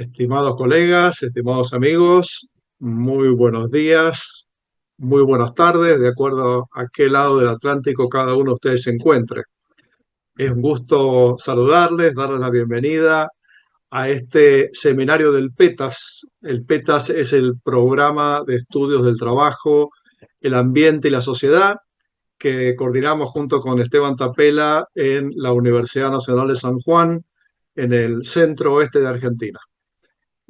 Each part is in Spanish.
Estimados colegas, estimados amigos, muy buenos días, muy buenas tardes, de acuerdo a qué lado del Atlántico cada uno de ustedes se encuentre. Es un gusto saludarles, darles la bienvenida a este seminario del PETAS. El PETAS es el Programa de Estudios del Trabajo, el Ambiente y la Sociedad, que coordinamos junto con Esteban Tapela en la Universidad Nacional de San Juan, en el centro oeste de Argentina.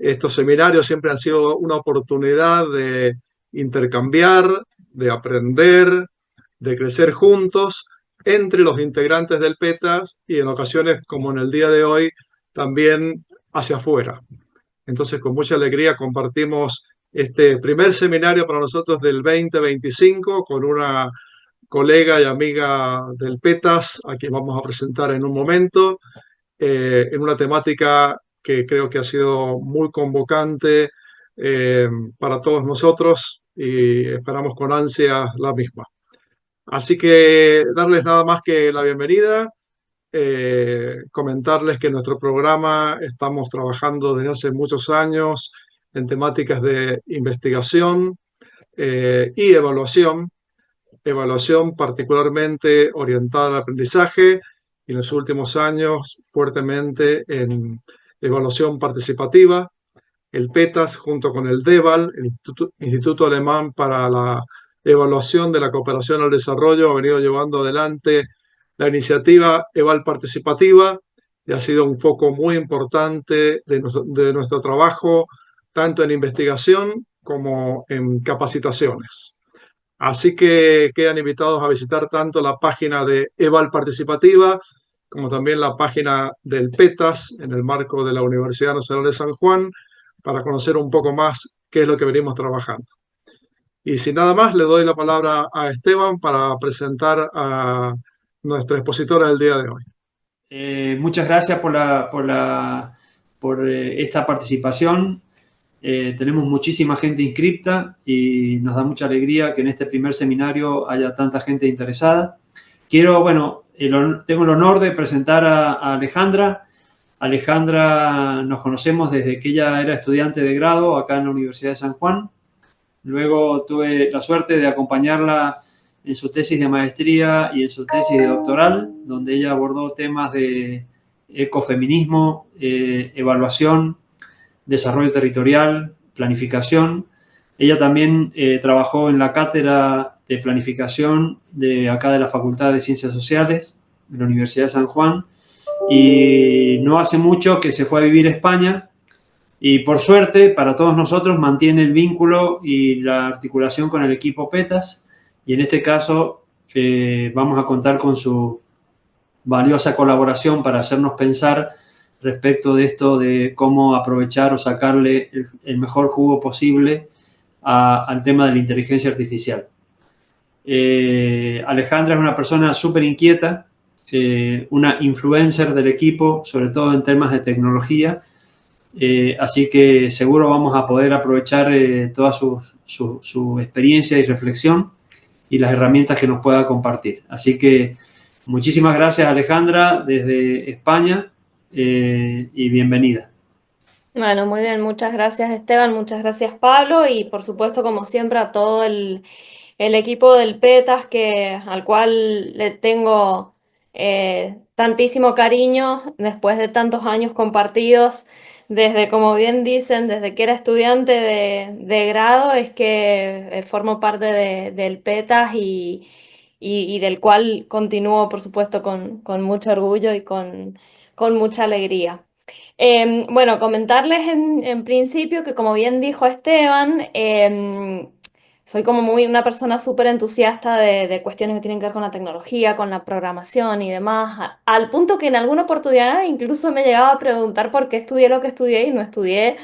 Estos seminarios siempre han sido una oportunidad de intercambiar, de aprender, de crecer juntos entre los integrantes del PETAS y en ocasiones, como en el día de hoy, también hacia afuera. Entonces, con mucha alegría compartimos este primer seminario para nosotros del 2025 con una colega y amiga del PETAS, a quien vamos a presentar en un momento, en una temática que creo que ha sido muy convocante eh, para todos nosotros y esperamos con ansias la misma. Así que darles nada más que la bienvenida, comentarles que en nuestro programa estamos trabajando desde hace muchos años en temáticas de investigación y evaluación particularmente orientada al aprendizaje y en los últimos años fuertemente en evaluación participativa. El PETAS junto con el DEVAL, el Instituto Alemán para la Evaluación de la Cooperación al Desarrollo, ha venido llevando adelante la iniciativa EVAL Participativa y ha sido un foco muy importante de nuestro trabajo, tanto en investigación como en capacitaciones. Así que quedan invitados a visitar tanto la página de EVAL Participativa como también la página del PETAS en el marco de la Universidad Nacional de San Juan para conocer un poco más qué es lo que venimos trabajando. Y sin nada más, le doy la palabra a Esteban para presentar a nuestra expositora del día de hoy. Muchas gracias por esta participación. Tenemos muchísima gente inscripta y nos da mucha alegría que en este primer seminario haya tanta gente interesada. Tengo el honor de presentar a Alejandra. Alejandra nos conocemos desde que ella era estudiante de grado acá en la Universidad de San Juan. Luego tuve la suerte de acompañarla en su tesis de maestría y en su tesis de doctoral, donde ella abordó temas de ecofeminismo, evaluación, desarrollo territorial, planificación. Ella también trabajó en la cátedra de planificación de acá de la Facultad de Ciencias Sociales de la Universidad de San Juan y no hace mucho que se fue a vivir a España y por suerte para todos nosotros mantiene el vínculo y la articulación con el equipo PETAS y en este caso vamos a contar con su valiosa colaboración para hacernos pensar respecto de esto de cómo aprovechar o sacarle el mejor jugo posible al tema de la inteligencia artificial. Alejandra es una persona súper inquieta, una influencer del equipo, sobre todo en temas de tecnología, así que seguro vamos a poder aprovechar toda su experiencia y reflexión y las herramientas que nos pueda compartir. Así que muchísimas gracias, Alejandra, desde España, y bienvenida. Bueno, muy bien, muchas gracias Esteban, muchas gracias Pablo y por supuesto como siempre a todo el equipo del PETAS al cual le tengo tantísimo cariño después de tantos años compartidos, desde como bien dicen, desde que era estudiante de grado es que formo parte del PETAS y del cual continúo por supuesto con mucho orgullo y con mucha alegría. Bueno, comentarles en principio que como bien dijo Esteban, soy como muy una persona súper entusiasta de cuestiones que tienen que ver con la tecnología, con la programación y demás, al punto que en alguna oportunidad incluso me llegaba a preguntar por qué estudié lo que estudié y no estudié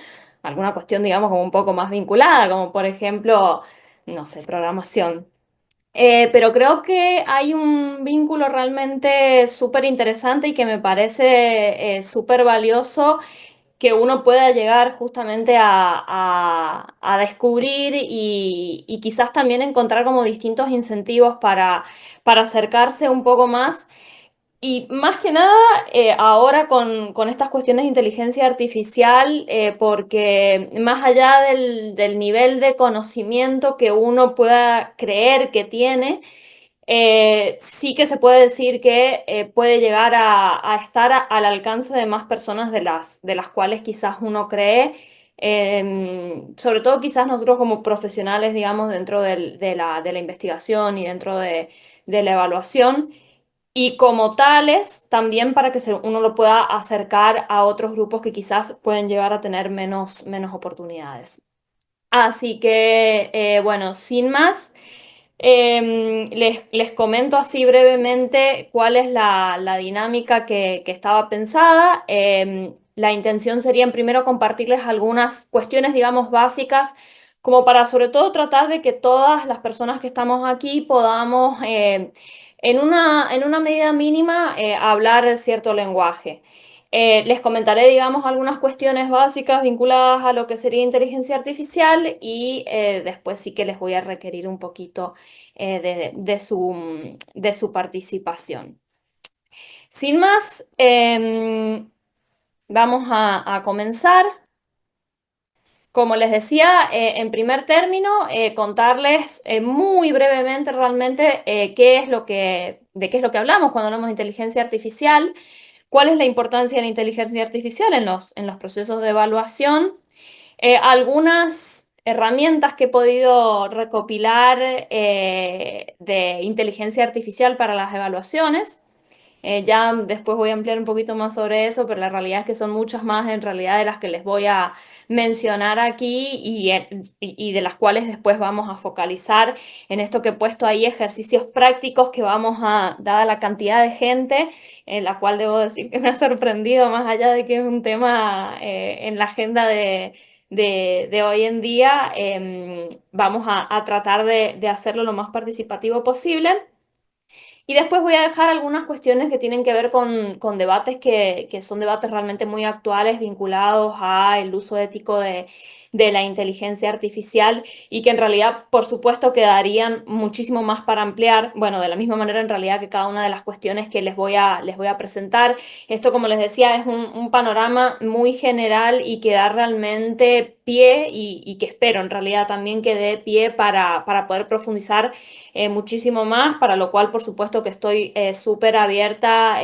alguna cuestión, digamos, como un poco más vinculada, como por ejemplo, no sé, programación. Pero creo que hay un vínculo realmente súper interesante y que me parece súper valioso que uno pueda llegar justamente a descubrir y quizás también encontrar como distintos incentivos para acercarse un poco más Y más que nada, ahora con estas cuestiones de inteligencia artificial, porque más allá del nivel de conocimiento que uno pueda creer que tiene, sí que se puede decir que puede llegar a estar al alcance de más personas de las cuales quizás uno cree, sobre todo quizás nosotros como profesionales, digamos, dentro de la investigación y dentro de la evaluación. Y como tales, también para que uno lo pueda acercar a otros grupos que quizás pueden llegar a tener menos oportunidades. Así que, bueno, sin más, les comento así brevemente cuál es la dinámica que estaba pensada. La intención sería, en primero, compartirles algunas cuestiones, digamos, básicas, como para sobre todo tratar de que todas las personas que estamos aquí podamos, en una medida mínima, hablar cierto lenguaje. Les comentaré, digamos, algunas cuestiones básicas vinculadas a lo que sería inteligencia artificial y después sí que les voy a requerir un poquito de su participación. Sin más, vamos a comenzar. Como les decía, en primer término, contarles muy brevemente realmente de qué es lo que hablamos cuando hablamos de inteligencia artificial. ¿Cuál es la importancia de la inteligencia artificial en los procesos de evaluación? Algunas herramientas que he podido recopilar de inteligencia artificial para las evaluaciones. Ya después voy a ampliar un poquito más sobre eso, pero la realidad es que son muchas más en realidad de las que les voy a mencionar aquí y de las cuales después vamos a focalizar en esto que he puesto ahí, ejercicios prácticos que vamos dada la cantidad de gente, en la cual debo decir que me ha sorprendido, más allá de que es un tema en la agenda de hoy en día, vamos a tratar de hacerlo lo más participativo posible. Y después voy a dejar algunas cuestiones que tienen que ver con debates que son debates realmente muy actuales vinculados al uso ético de la inteligencia artificial y que en realidad, por supuesto, quedarían muchísimo más para ampliar. Bueno, de la misma manera en realidad que cada una de las cuestiones que les voy a presentar. Esto, como les decía, es un panorama muy general y que da realmente pie y que espero en realidad también que dé pie para poder profundizar muchísimo más, para lo cual por supuesto que estoy súper abierta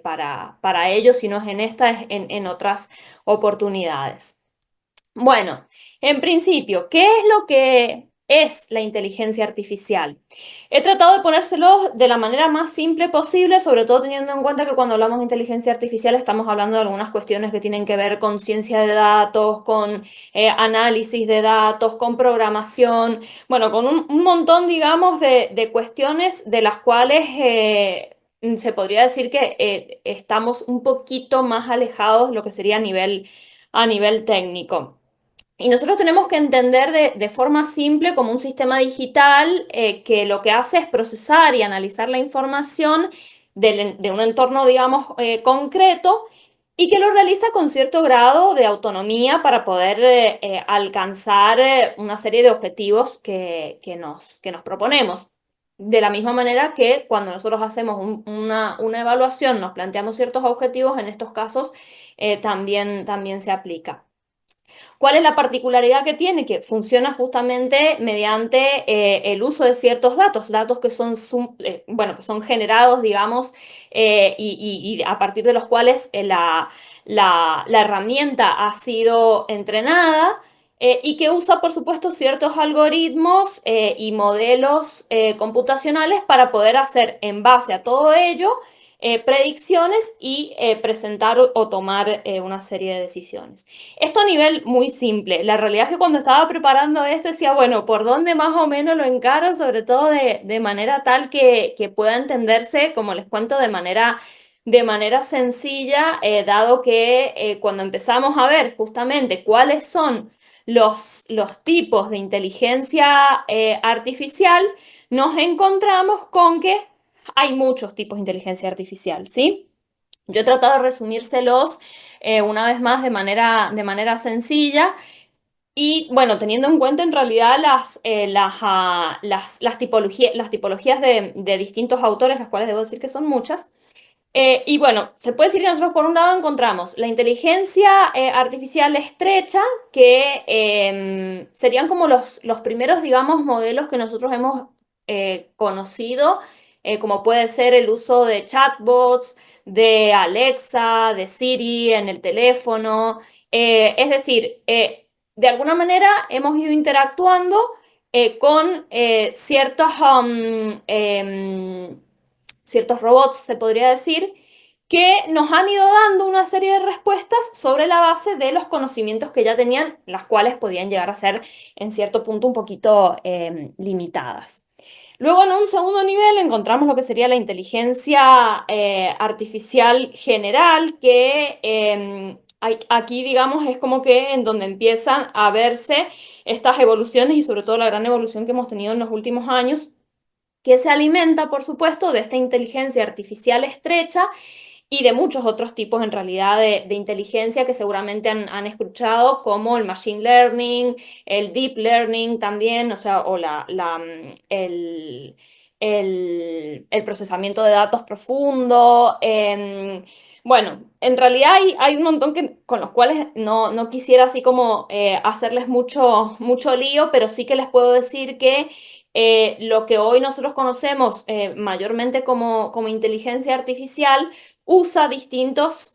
para ello, si no es en esta, es en otras oportunidades. Bueno, en principio, ¿qué es lo que es la inteligencia artificial? He tratado de ponérselo de la manera más simple posible, sobre todo teniendo en cuenta que cuando hablamos de inteligencia artificial estamos hablando de algunas cuestiones que tienen que ver con ciencia de datos, con análisis de datos, con programación, bueno, con un montón, digamos, de cuestiones de las cuales se podría decir que estamos un poquito más alejados de lo que sería a nivel técnico. Y nosotros tenemos que entender de forma simple como un sistema digital que lo que hace es procesar y analizar la información de un entorno, digamos, concreto y que lo realiza con cierto grado de autonomía para poder alcanzar una serie de objetivos que nos proponemos. De la misma manera que cuando nosotros hacemos una evaluación, nos planteamos ciertos objetivos, en estos casos también se aplica. ¿Cuál es la particularidad que tiene? Que funciona justamente mediante el uso de ciertos datos que son, bueno, que son generados, digamos, y a partir de los cuales la herramienta ha sido entrenada. Y que usa, por supuesto, ciertos algoritmos y modelos computacionales para poder hacer, en base a todo ello, predicciones y presentar o tomar una serie de decisiones. Esto a nivel muy simple. La realidad es que cuando estaba preparando esto decía, bueno, ¿por dónde más o menos lo encaro? Sobre todo de manera tal que pueda entenderse, como les cuento, de manera sencilla, dado que cuando empezamos a ver justamente cuáles son los tipos de inteligencia artificial, nos encontramos con que hay muchos tipos de inteligencia artificial, ¿sí? Yo he tratado de resumírselos una vez más de manera sencilla y, bueno, teniendo en cuenta en realidad las tipologías de distintos autores, las cuales debo decir que son muchas, Y bueno, se puede decir que nosotros por un lado encontramos la inteligencia artificial estrecha, que serían como los primeros, digamos, modelos que nosotros hemos conocido, como puede ser el uso de chatbots, de Alexa, de Siri en el teléfono. Es decir, de alguna manera hemos ido interactuando con ciertos robots, se podría decir, que nos han ido dando una serie de respuestas sobre la base de los conocimientos que ya tenían, las cuales podían llegar a ser en cierto punto un poquito limitadas. Luego, en un segundo nivel, encontramos lo que sería la inteligencia artificial general, que aquí, digamos, es como que en donde empiezan a verse estas evoluciones y sobre todo la gran evolución que hemos tenido en los últimos años, que se alimenta, por supuesto, de esta inteligencia artificial estrecha y de muchos otros tipos en realidad de inteligencia que seguramente han escuchado, como el machine learning, el deep learning también, o sea, o el procesamiento de datos profundo. Bueno, en realidad hay un montón con los cuales no quisiera así como hacerles mucho lío, pero sí que les puedo decir que lo que hoy nosotros conocemos mayormente como inteligencia artificial usa distintas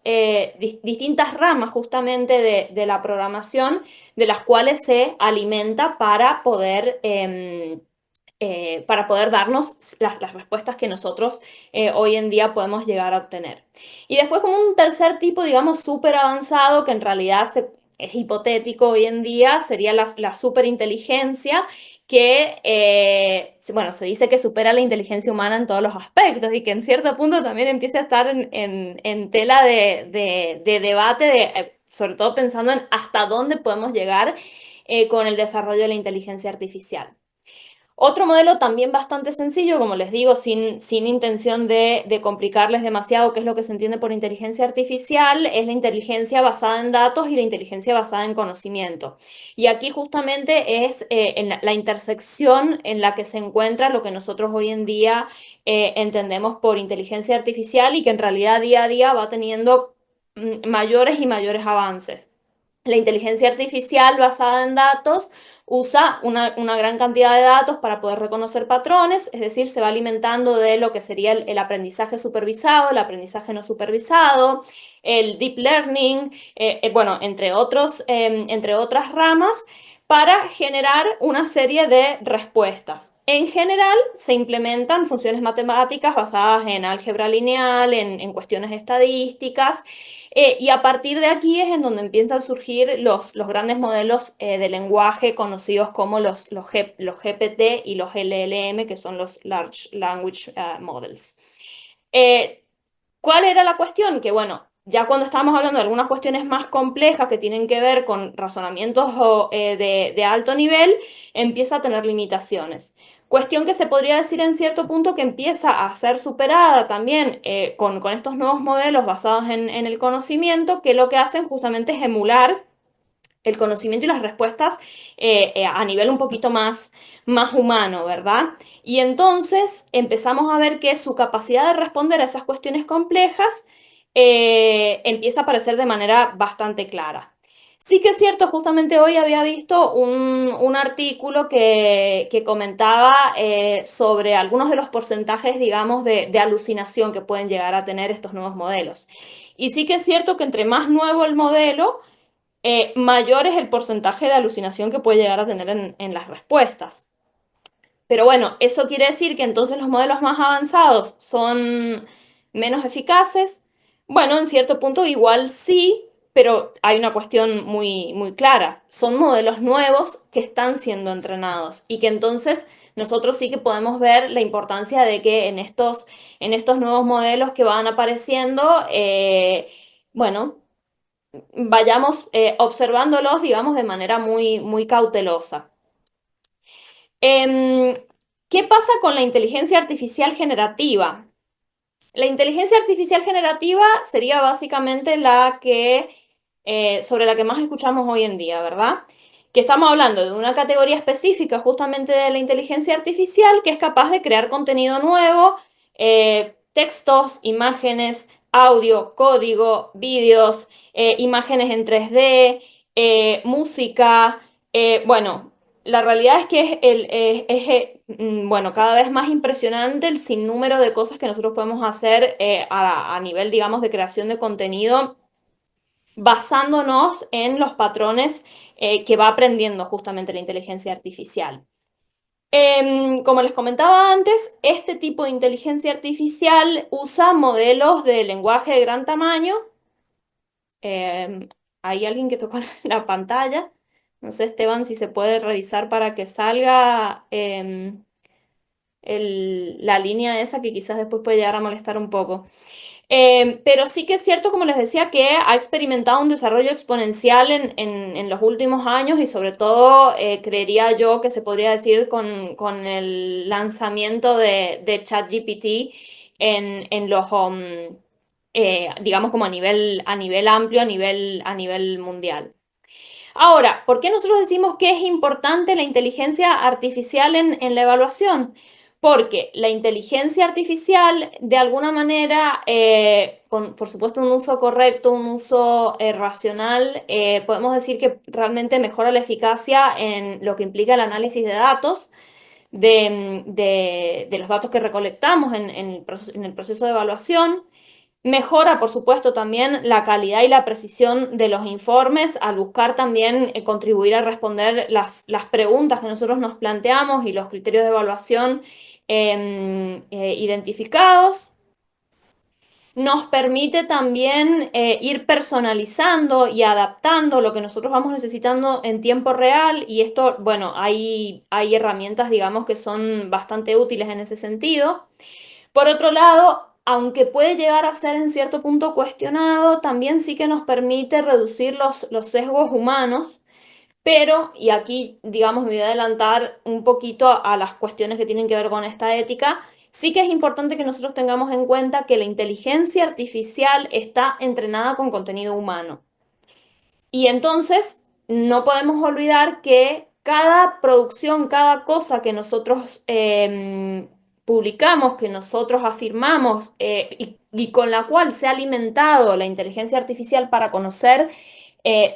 ramas justamente de la programación, de las cuales se alimenta para poder darnos las respuestas que nosotros hoy en día podemos llegar a obtener. Y después como un tercer tipo, digamos, súper avanzado, que en realidad es hipotético hoy en día, sería la superinteligencia, que, bueno, se dice que supera la inteligencia humana en todos los aspectos y que en cierto punto también empieza a estar en tela de debate, sobre todo pensando en hasta dónde podemos llegar con el desarrollo de la inteligencia artificial. Otro modelo también bastante sencillo, como les digo, sin intención de complicarles demasiado qué es lo que se entiende por inteligencia artificial, es la inteligencia basada en datos y la inteligencia basada en conocimiento. Y aquí justamente es en la intersección en la que se encuentra lo que nosotros hoy en día entendemos por inteligencia artificial y que en realidad día a día va teniendo mayores y mayores avances. La inteligencia artificial basada en datos usa una gran cantidad de datos para poder reconocer patrones, es decir, se va alimentando de lo que sería el aprendizaje supervisado, el aprendizaje no supervisado, el deep learning, bueno, entre otras ramas, para generar una serie de respuestas. En general, se implementan funciones matemáticas basadas en álgebra lineal, en cuestiones estadísticas, y a partir de aquí es en donde empiezan a surgir los grandes modelos de lenguaje conocidos como los GPT y los LLM, que son los Large Language Models. ¿Cuál era la cuestión? Que bueno, ya cuando estamos hablando de algunas cuestiones más complejas que tienen que ver con razonamientos de alto nivel, empieza a tener limitaciones. Cuestión que se podría decir en cierto punto que empieza a ser superada también con estos nuevos modelos basados en el conocimiento, que lo que hacen justamente es emular el conocimiento y las respuestas a nivel un poquito más humano, ¿verdad? Y entonces empezamos a ver que su capacidad de responder a esas cuestiones complejas empieza a aparecer de manera bastante clara. Sí que es cierto, justamente hoy había visto un artículo que comentaba sobre algunos de los porcentajes, digamos, de alucinación que pueden llegar a tener estos nuevos modelos. Y sí que es cierto que entre más nuevo el modelo, mayor es el porcentaje de alucinación que puede llegar a tener en las respuestas. Pero bueno, eso quiere decir que entonces los modelos más avanzados son menos eficaces. Bueno, en cierto punto igual sí, pero hay una cuestión muy clara. Son modelos nuevos que están siendo entrenados y que entonces nosotros sí que podemos ver la importancia de que en estos nuevos modelos que van apareciendo, bueno, vayamos observándolos, digamos, de manera muy cautelosa. Em, ¿Qué pasa con la inteligencia artificial generativa? La inteligencia artificial generativa sería básicamente sobre la que más escuchamos hoy en día, ¿verdad? Que estamos hablando de una categoría específica justamente de la inteligencia artificial que es capaz de crear contenido nuevo, textos, imágenes, audio, código, vídeos, imágenes en 3D, música. Bueno, la realidad es que bueno, cada vez más impresionante el sinnúmero de cosas que nosotros podemos hacer a nivel, digamos, de creación de contenido basándonos en los patrones que va aprendiendo justamente la inteligencia artificial. Como les comentaba antes, este tipo de inteligencia artificial usa modelos de lenguaje de gran tamaño. Hay alguien que tocó la pantalla. No sé, Esteban, si se puede revisar para que salga la línea esa que quizás después puede llegar a molestar un poco. Pero sí que es cierto, como les decía, que ha experimentado un desarrollo exponencial en los últimos años y sobre todo creería yo que se podría decir con el lanzamiento de ChatGPT en los, digamos como a nivel amplio, a nivel mundial. Ahora, ¿por qué nosotros decimos que es importante la inteligencia artificial en la evaluación? Porque la inteligencia artificial, de alguna manera, con por supuesto un uso correcto, un uso racional, podemos decir que realmente mejora la eficacia en lo que implica el análisis de datos, de los datos que recolectamos en el proceso de evaluación. Mejora, por supuesto, también la calidad y la precisión de los informes al buscar también contribuir a responder las preguntas que nosotros nos planteamos y los criterios de evaluación identificados. Nos permite también ir personalizando y adaptando lo que nosotros vamos necesitando en tiempo real y esto, bueno, hay herramientas, digamos, que son bastante útiles en ese sentido. Por otro lado, aunque puede llegar a ser en cierto punto cuestionado, también sí que nos permite reducir los sesgos humanos, pero, y aquí digamos me voy a adelantar un poquito a las cuestiones que tienen que ver con esta ética, sí que es importante que nosotros tengamos en cuenta que la inteligencia artificial está entrenada con contenido humano. Y entonces no podemos olvidar que cada producción, cada cosa que nosotros publicamos, que nosotros afirmamos y con la cual se ha alimentado la inteligencia artificial para conocer,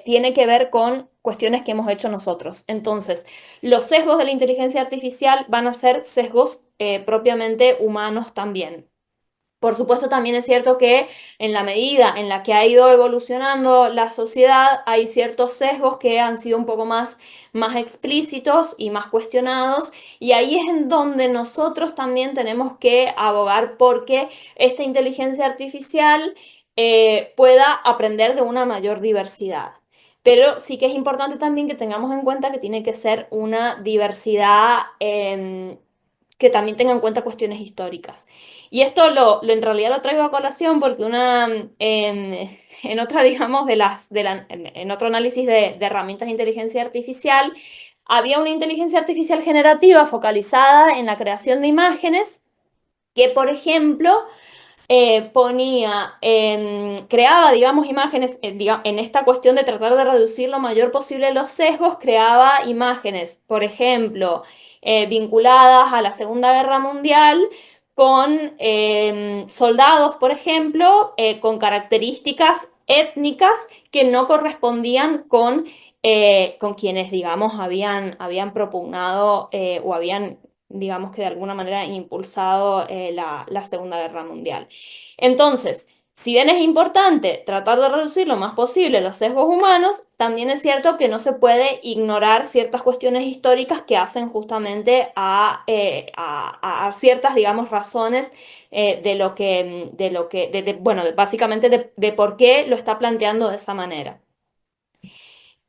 tiene que ver con cuestiones que hemos hecho nosotros. Entonces, los sesgos de la inteligencia artificial van a ser sesgos propiamente humanos también. Por supuesto, también es cierto que en la medida en la que ha ido evolucionando la sociedad, hay ciertos sesgos que han sido un poco más explícitos y más cuestionados, y ahí es en donde nosotros también tenemos que abogar porque esta inteligencia artificial pueda aprender de una mayor diversidad. Pero sí que es importante también que tengamos en cuenta que tiene que ser una diversidad que también tenga en cuenta cuestiones históricas. Y esto en realidad lo traigo a colación porque en otra, digamos, en otro análisis de herramientas de inteligencia artificial, había una inteligencia artificial generativa focalizada en la creación de imágenes que, por ejemplo, creaba, digamos, imágenes, en esta cuestión de tratar de reducir lo mayor posible los sesgos, creaba imágenes, por ejemplo, vinculadas a la Segunda Guerra Mundial con soldados, por ejemplo, con características étnicas que no correspondían con quienes, digamos, habían propugnado o habían digamos que de alguna manera impulsado la Segunda Guerra Mundial. Entonces, si bien es importante tratar de reducir lo más posible los sesgos humanos, también es cierto que no se puede ignorar ciertas cuestiones históricas que hacen justamente a ciertas, digamos, razones bueno, básicamente de por qué lo está planteando de esa manera.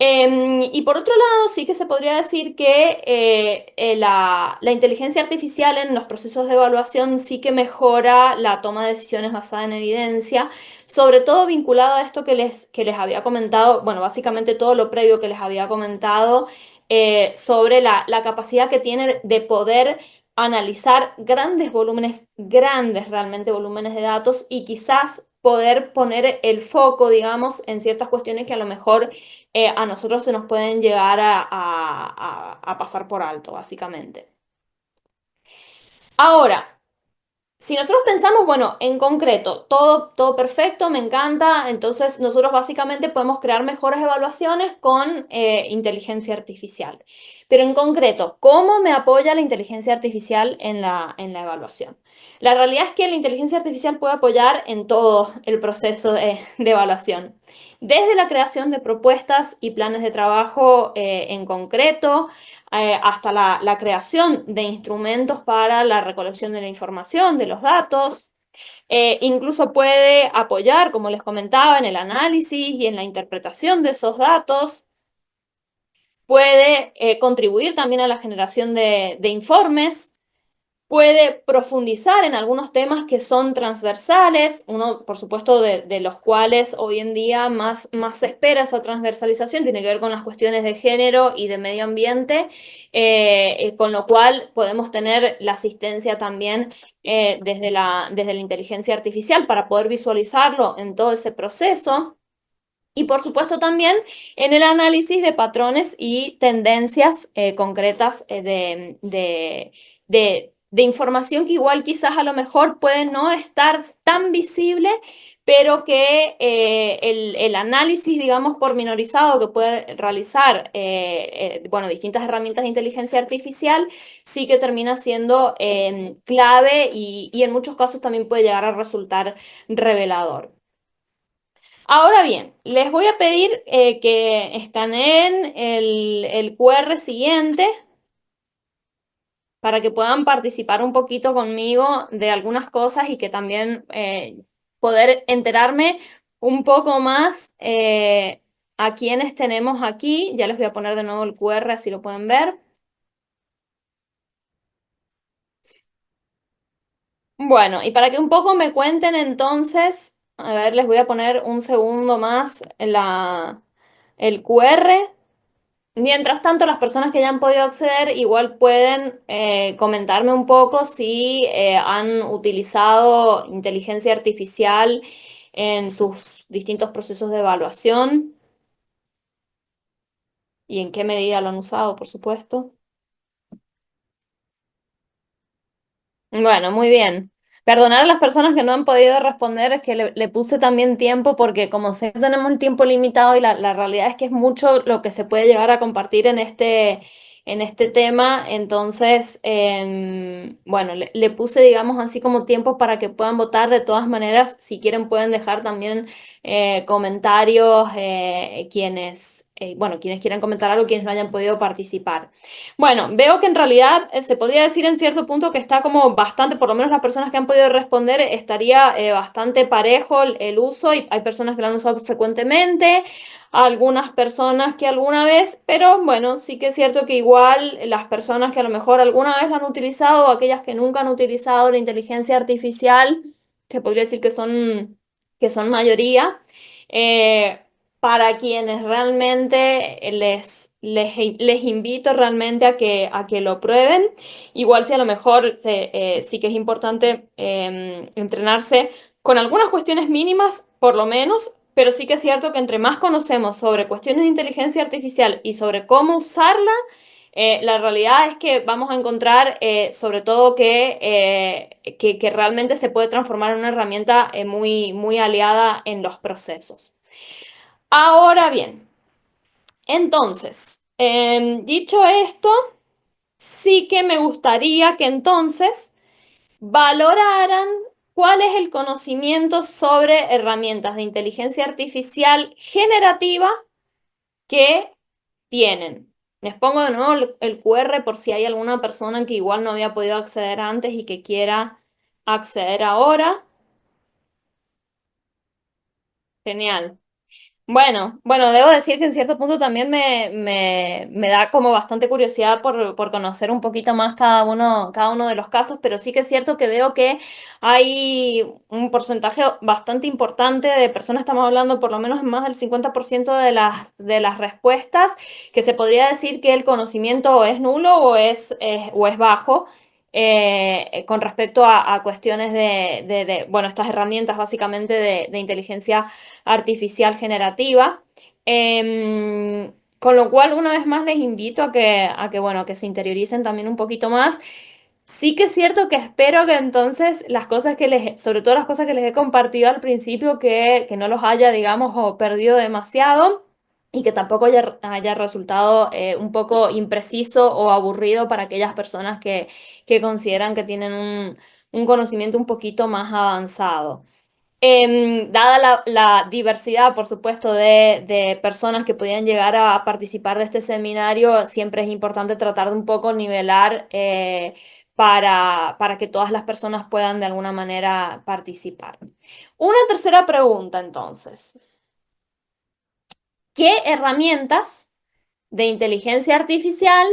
Y por otro lado, sí que se podría decir que la inteligencia artificial en los procesos de evaluación sí que mejora la toma de decisiones basada en evidencia, sobre todo vinculado a esto que les había comentado, bueno, básicamente todo lo previo que les había comentado sobre la capacidad que tiene de poder analizar grandes volúmenes, grandes realmente volúmenes de datos y quizás poder poner el foco, digamos, en ciertas cuestiones que a lo mejor a nosotros se nos pueden llegar a pasar por alto, básicamente. Ahora, si nosotros pensamos, bueno, en concreto, todo perfecto, me encanta, entonces nosotros básicamente podemos crear mejores evaluaciones con inteligencia artificial. Pero en concreto, ¿cómo me apoya la inteligencia artificial en la evaluación? La realidad es que la inteligencia artificial puede apoyar en todo el proceso de evaluación, desde la creación de propuestas y planes de trabajo en concreto, hasta la creación de instrumentos para la recolección de la información, de los datos. Incluso puede apoyar, como les comentaba, en el análisis y en la interpretación de esos datos. Puede contribuir también a la generación de informes. Puede profundizar en algunos temas que son transversales, uno, por supuesto, de los cuales hoy en día más se espera esa transversalización, tiene que ver con las cuestiones de género y de medio ambiente, con lo cual podemos tener la asistencia también desde la inteligencia artificial para poder visualizarlo en todo ese proceso. Y por supuesto también en el análisis de patrones y tendencias concretas de información que igual quizás a lo mejor puede no estar tan visible, pero que el análisis, digamos, pormenorizado que puede realizar, bueno, distintas herramientas de inteligencia artificial, sí que termina siendo clave y en muchos casos también puede llegar a resultar revelador. Ahora bien, les voy a pedir que escaneen el QR siguiente para que puedan participar un poquito conmigo de algunas cosas y que también poder enterarme un poco más a quienes tenemos aquí. Ya les voy a poner de nuevo el QR, así lo pueden ver. Bueno, y para que un poco me cuenten entonces, a ver, les voy a poner un segundo más el QR. Mientras tanto, las personas que ya han podido acceder igual pueden comentarme un poco si han utilizado inteligencia artificial en sus distintos procesos de evaluación y en qué medida lo han usado, por supuesto. Bueno, muy bien. Perdonar a las personas que no han podido responder, es que le puse también tiempo porque como sé que tenemos el tiempo limitado y la realidad es que es mucho lo que se puede llegar a compartir en este tema, entonces, bueno, le puse, digamos, así como tiempo para que puedan votar. De todas maneras, si quieren pueden dejar también comentarios bueno, quienes quieran comentar algo, quienes no hayan podido participar. Bueno, veo que en realidad se podría decir en cierto punto que está como bastante, por lo menos las personas que han podido responder, estaría bastante parejo el uso y hay personas que lo han usado frecuentemente, algunas personas que alguna vez, pero bueno, sí que es cierto que igual las personas que a lo mejor alguna vez lo han utilizado o aquellas que nunca han utilizado la inteligencia artificial, se podría decir que son mayoría. Eh, para quienes realmente les invito realmente a que lo prueben. Igual si a lo mejor sí que es importante entrenarse con algunas cuestiones mínimas, por lo menos, pero sí que es cierto que entre más conocemos sobre cuestiones de inteligencia artificial y sobre cómo usarla, la realidad es que vamos a encontrar sobre todo que realmente se puede transformar en una herramienta muy aliada en los procesos. Ahora bien, entonces, dicho esto, sí que me gustaría que entonces valoraran cuál es el conocimiento sobre herramientas de inteligencia artificial generativa que tienen. Les pongo de nuevo el QR por si hay alguna persona que igual no había podido acceder antes y que quiera acceder ahora. Genial. Bueno, debo decir que en cierto punto también me da como bastante curiosidad por conocer un poquito más cada uno de los casos, pero sí que es cierto que veo que hay un porcentaje bastante importante de personas, estamos hablando por lo menos más del 50% de las respuestas, que se podría decir que el conocimiento o es nulo o es bajo. Con respecto a cuestiones bueno, estas herramientas básicamente de inteligencia artificial generativa. Con lo cual, una vez más, les invito a bueno, que se interioricen también un poquito más. Sí que es cierto que espero que entonces las cosas sobre todo las cosas que les he compartido al principio, que no los haya, digamos, o perdido demasiado y que tampoco haya resultado un poco impreciso o aburrido para aquellas personas que consideran que tienen un conocimiento un poquito más avanzado. Dada la diversidad, por supuesto, de personas que podían llegar a participar de este seminario, siempre es importante tratar de un poco nivelar para que todas las personas puedan de alguna manera participar. Una tercera pregunta, entonces. ¿Qué herramientas de inteligencia artificial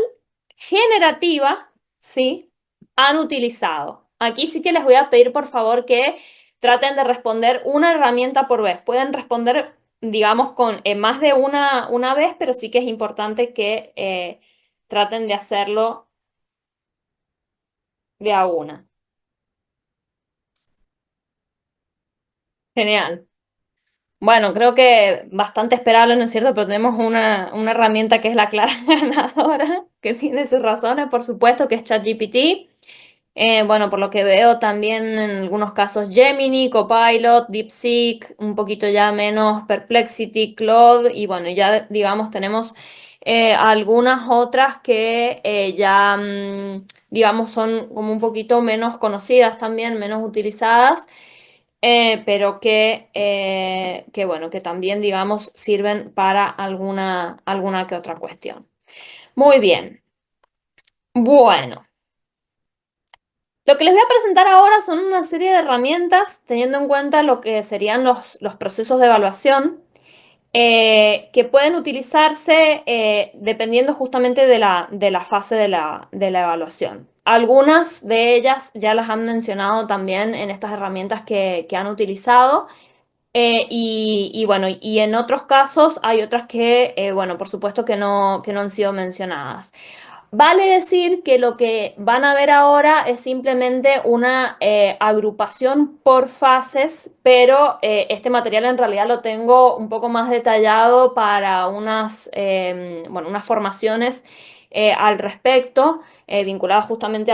generativa, sí, han utilizado? Aquí sí que les voy a pedir, por favor, que traten de responder una herramienta por vez. Pueden responder, digamos, con más de una vez, pero sí que es importante que traten de hacerlo de a una. Genial. Bueno, creo que bastante esperable, ¿no es cierto? Pero tenemos una herramienta que es la clara ganadora, que tiene sus razones, por supuesto, que es ChatGPT. Bueno, por lo que veo también en algunos casos Gemini, Copilot, DeepSeek, un poquito ya menos Perplexity, Claude y bueno, ya digamos tenemos algunas otras que ya digamos son como un poquito menos conocidas también, menos utilizadas, pero que bueno, que también digamos sirven para alguna que otra cuestión. Muy bien. Bueno. Lo que les voy a presentar ahora son una serie de herramientas teniendo en cuenta lo que serían los procesos de evaluación que pueden utilizarse dependiendo justamente de la fase de la evaluación. Algunas de ellas ya las han mencionado también en estas herramientas que han utilizado. Y bueno, y en otros casos hay otras que, bueno, por supuesto que no han sido mencionadas. Vale decir que lo que van a ver ahora es simplemente una agrupación por fases, pero este material en realidad lo tengo un poco más detallado para bueno, unas formaciones al respecto, vinculadas justamente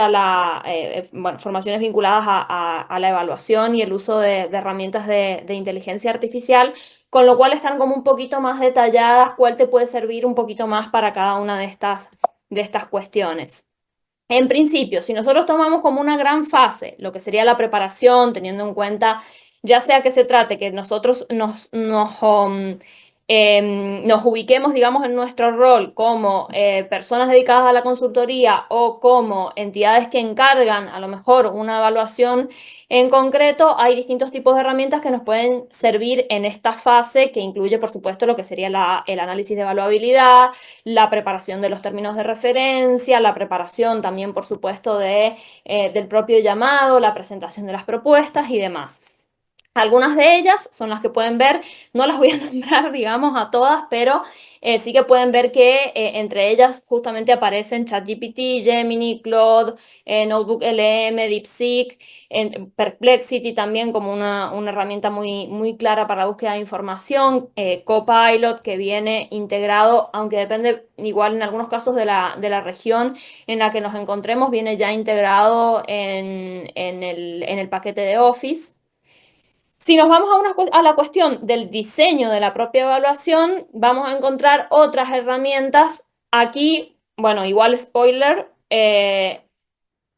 bueno, formaciones vinculadas a la evaluación y el uso de herramientas de inteligencia artificial, con lo cual están como un poquito más detalladas, cuál te puede servir un poquito más para cada una de estas cuestiones. En principio, si nosotros tomamos como una gran fase lo que sería la preparación, teniendo en cuenta, ya sea que se trate que nosotros nos ubiquemos, digamos, en nuestro rol como personas dedicadas a la consultoría o como entidades que encargan a lo mejor una evaluación en concreto, hay distintos tipos de herramientas que nos pueden servir en esta fase, que incluye, por supuesto, lo que sería el análisis de evaluabilidad, la preparación de los términos de referencia, la preparación también, por supuesto, del propio llamado, la presentación de las propuestas y demás. Algunas de ellas son las que pueden ver, no las voy a nombrar, digamos, a todas, pero sí que pueden ver que entre ellas justamente aparecen ChatGPT, Gemini, Claude, Notebook LM, DeepSeek, Perplexity también como una herramienta muy, muy clara para la búsqueda de información, Copilot que viene integrado, aunque depende igual en algunos casos de la región en la que nos encontremos, viene ya integrado en el paquete de Office. Si nos vamos a la cuestión del diseño de la propia evaluación, vamos a encontrar otras herramientas. Aquí, bueno, igual spoiler,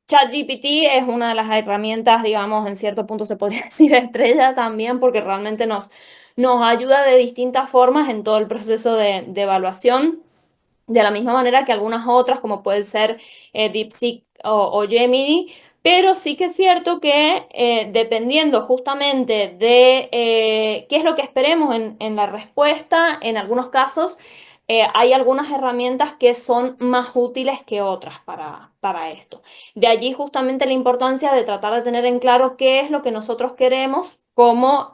ChatGPT es una de las herramientas, digamos, en cierto punto se podría decir estrella también, porque realmente nos ayuda de distintas formas en todo el proceso de evaluación. De la misma manera que algunas otras, como puede ser DeepSeek o Gemini, pero sí que es cierto que dependiendo justamente de qué es lo que esperemos en la respuesta, en algunos casos hay algunas herramientas que son más útiles que otras para esto. De allí justamente la importancia de tratar de tener en claro qué es lo que nosotros queremos como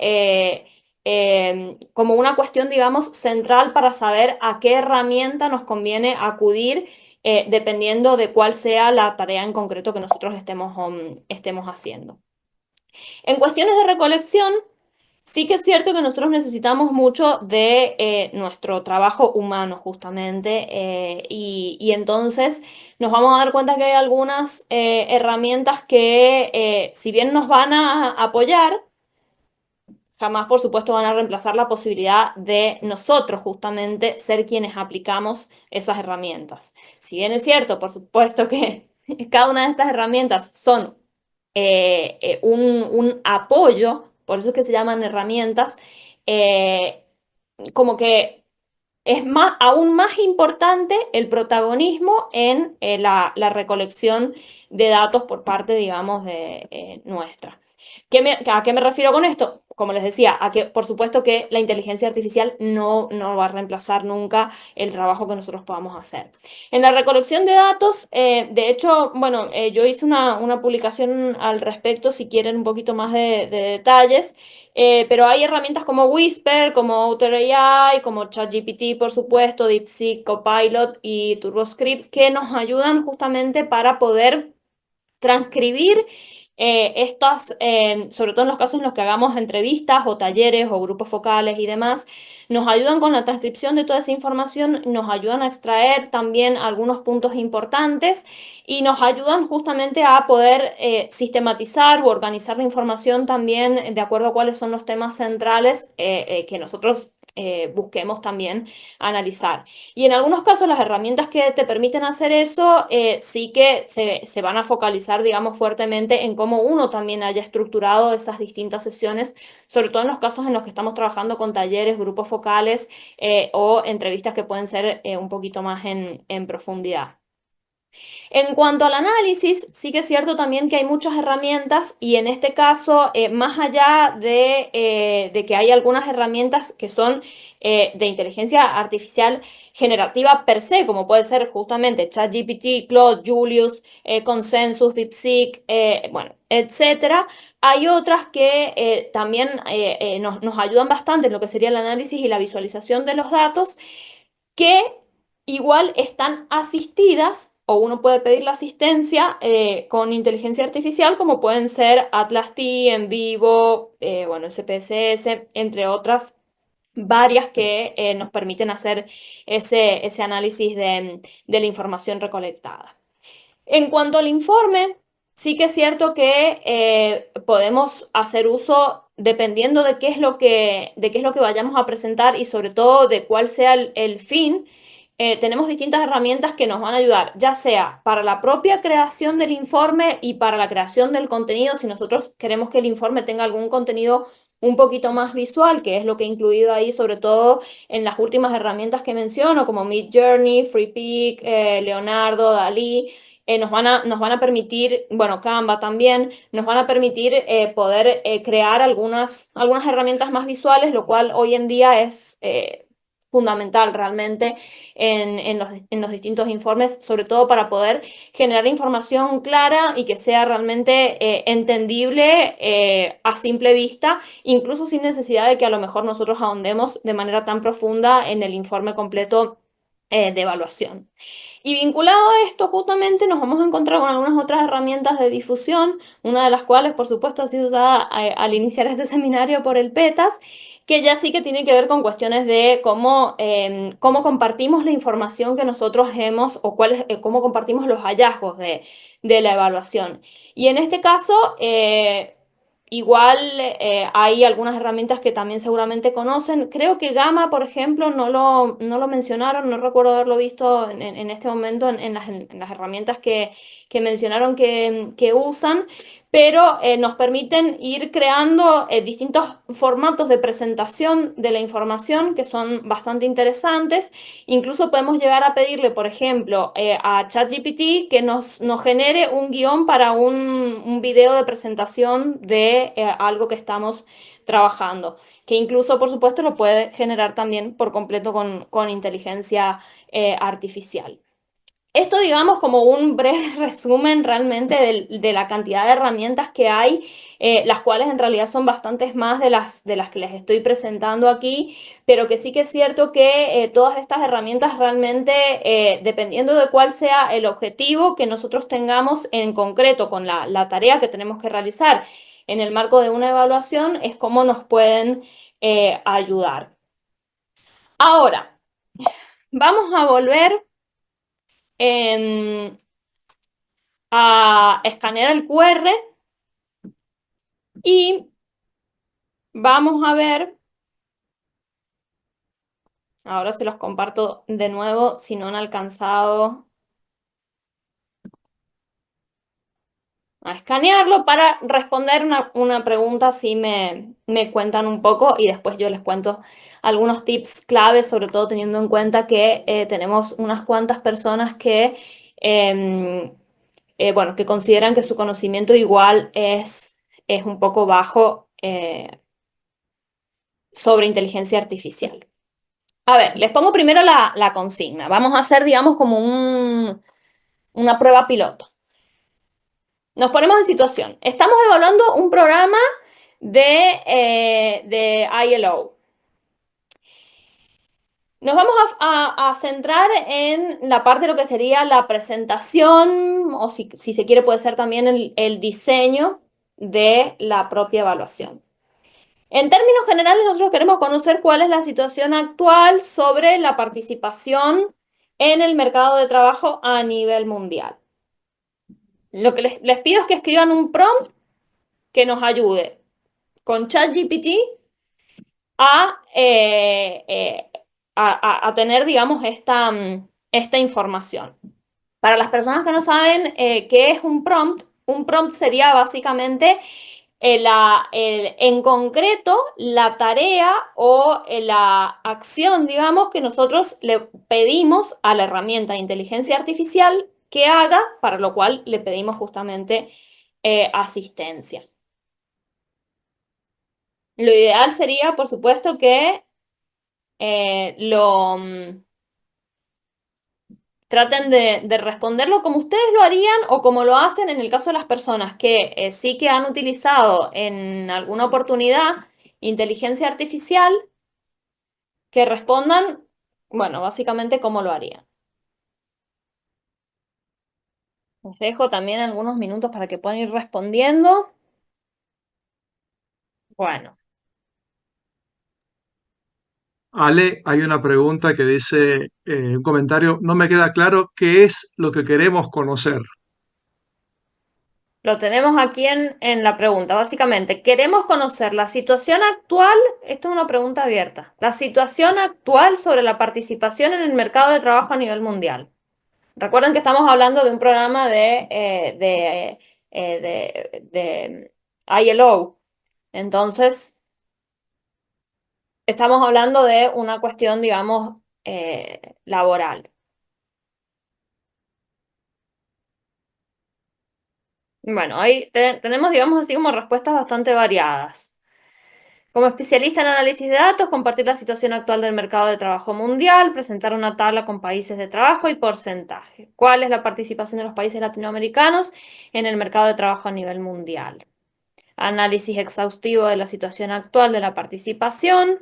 una cuestión, digamos, central para saber a qué herramienta nos conviene acudir dependiendo de cuál sea la tarea en concreto que nosotros estemos haciendo. En cuestiones de recolección, Sí que es cierto que nosotros necesitamos mucho de nuestro trabajo humano, justamente, y entonces nos vamos a dar cuenta que hay algunas herramientas que, si bien nos van a apoyar, jamás, por supuesto, van a reemplazar la posibilidad de nosotros justamente ser quienes aplicamos esas herramientas. Si bien es cierto, por supuesto que cada una de estas herramientas son un apoyo, por eso es que se llaman herramientas, eh, como que es más, aún más importante el protagonismo en la recolección de datos por parte, digamos, de nuestra. ¿A qué me refiero con esto? Como les decía, a que por supuesto que la inteligencia artificial no va a reemplazar nunca el trabajo que nosotros podamos hacer. En la recolección de datos, de hecho, bueno, yo hice una publicación al respecto, si quieren un poquito más de detalles, pero hay herramientas como Whisper, como Outer AI, como ChatGPT, por supuesto, DeepSeek, Copilot y TurboScript, que nos ayudan justamente para poder transcribir estas, sobre todo en los casos en los que hagamos entrevistas o talleres o grupos focales y demás, nos ayudan con la transcripción de toda esa información, nos ayudan a extraer también algunos puntos importantes y nos ayudan justamente a poder sistematizar u organizar la información también de acuerdo a cuáles son los temas centrales que nosotros busquemos también analizar. Y en algunos casos las herramientas que te permiten hacer eso sí que se van a focalizar, digamos, fuertemente en cómo uno también haya estructurado esas distintas sesiones, sobre todo en los casos en los que estamos trabajando con talleres, grupos focales o entrevistas que pueden ser un poquito más en profundidad. En cuanto al análisis, sí que es cierto también que hay muchas herramientas y en este caso, más allá de que hay algunas herramientas que son de inteligencia artificial generativa per se, como puede ser justamente ChatGPT, Claude, Julius, Consensus, DeepSeek, bueno, etcétera, hay otras que también nos ayudan bastante en lo que sería el análisis y la visualización de los datos que igual están asistidas o uno puede pedir la asistencia con inteligencia artificial como pueden ser Atlas T, En Vivo, bueno, SPSS, entre otras varias que nos permiten hacer ese análisis de la información recolectada. En cuanto al informe, sí que es cierto que podemos hacer uso dependiendo de qué es lo que vayamos a presentar y sobre todo de cuál sea el fin. Tenemos distintas herramientas que nos van a ayudar, ya sea para la propia creación del informe y para la creación del contenido, si nosotros queremos que el informe tenga algún contenido un poquito más visual, que es lo que he incluido ahí, sobre todo en las últimas herramientas que menciono, como Midjourney, FreePic, Leonardo, Dalí, nos van a permitir, bueno, Canva también, nos van a permitir poder crear algunas herramientas más visuales, lo cual hoy en día es fundamental realmente en los distintos informes, sobre todo para poder generar información clara y que sea realmente entendible a simple vista, incluso sin necesidad de que a lo mejor nosotros ahondemos de manera tan profunda en el informe completo de evaluación. Y vinculado a esto, justamente nos vamos a encontrar con algunas otras herramientas de difusión, una de las cuales, por supuesto, ha sido usada al iniciar este seminario por el PETAS, que ya sí que tiene que ver con cuestiones de cómo compartimos la información que nosotros hemos o cómo compartimos los hallazgos de la evaluación. Y en este caso, igual hay algunas herramientas que también seguramente conocen. Creo que Gamma, por ejemplo, no lo mencionaron, no recuerdo haberlo visto en este momento en las herramientas que mencionaron que usan, pero nos permiten ir creando distintos formatos de presentación de la información que son bastante interesantes. Incluso podemos llegar a pedirle, por ejemplo, a ChatGPT que nos genere un guión para un video de presentación de algo que estamos trabajando, que incluso, por supuesto, lo puede generar también por completo con inteligencia artificial. Esto, digamos, como un breve resumen realmente de la cantidad de herramientas que hay, las cuales en realidad son bastantes más de las que les estoy presentando aquí, pero que sí que es cierto que todas estas herramientas realmente, dependiendo de cuál sea el objetivo que nosotros tengamos en concreto con la tarea que tenemos que realizar, en el marco de una evaluación es cómo nos pueden ayudar. Ahora, vamos a volver a escanear el QR y vamos a ver, ahora se los comparto de nuevo si no han alcanzado a escanearlo para responder una pregunta si me cuentan un poco y después yo les cuento algunos tips claves, sobre todo teniendo en cuenta que tenemos unas cuantas personas que, bueno, que consideran que su conocimiento igual es un poco bajo sobre inteligencia artificial. A ver, les pongo primero la consigna. Vamos a hacer, digamos, como una prueba piloto. Nos ponemos en situación. Estamos evaluando un programa de ILO. Nos vamos a centrar en la parte de lo que sería la presentación, o si se quiere puede ser también el diseño de la propia evaluación. En términos generales, nosotros queremos conocer cuál es la situación actual sobre la participación en el mercado de trabajo a nivel mundial. Lo que les pido es que escriban un prompt que nos ayude con ChatGPT a, a tener, digamos, esta información. Para las personas que no saben qué es un prompt sería básicamente en concreto la tarea o la acción, digamos, que nosotros le pedimos a la herramienta de inteligencia artificial que haga, para lo cual le pedimos justamente asistencia. Lo ideal sería, por supuesto, que traten de responderlo como ustedes lo harían o como lo hacen en el caso de las personas que sí que han utilizado en alguna oportunidad inteligencia artificial, que respondan, bueno, básicamente como lo harían. Les dejo también algunos minutos para que puedan ir respondiendo. Bueno, Ale, hay una pregunta que dice, un comentario, no me queda claro qué es lo que queremos conocer. lo tenemos aquí en la pregunta. Básicamente, queremos conocer la situación actual, esto es una pregunta abierta, la situación actual sobre la participación en el mercado de trabajo a nivel mundial. Recuerden que estamos hablando de un programa de ILO. Entonces, estamos hablando de una cuestión, digamos, laboral. Bueno, ahí tenemos, digamos así, como respuestas bastante variadas. Como especialista en análisis de datos, compartir la situación actual del mercado de trabajo mundial, presentar una tabla con países de trabajo y porcentaje. ¿Cuál es la participación de los países latinoamericanos en el mercado de trabajo a nivel mundial? Análisis exhaustivo de la situación actual de la participación.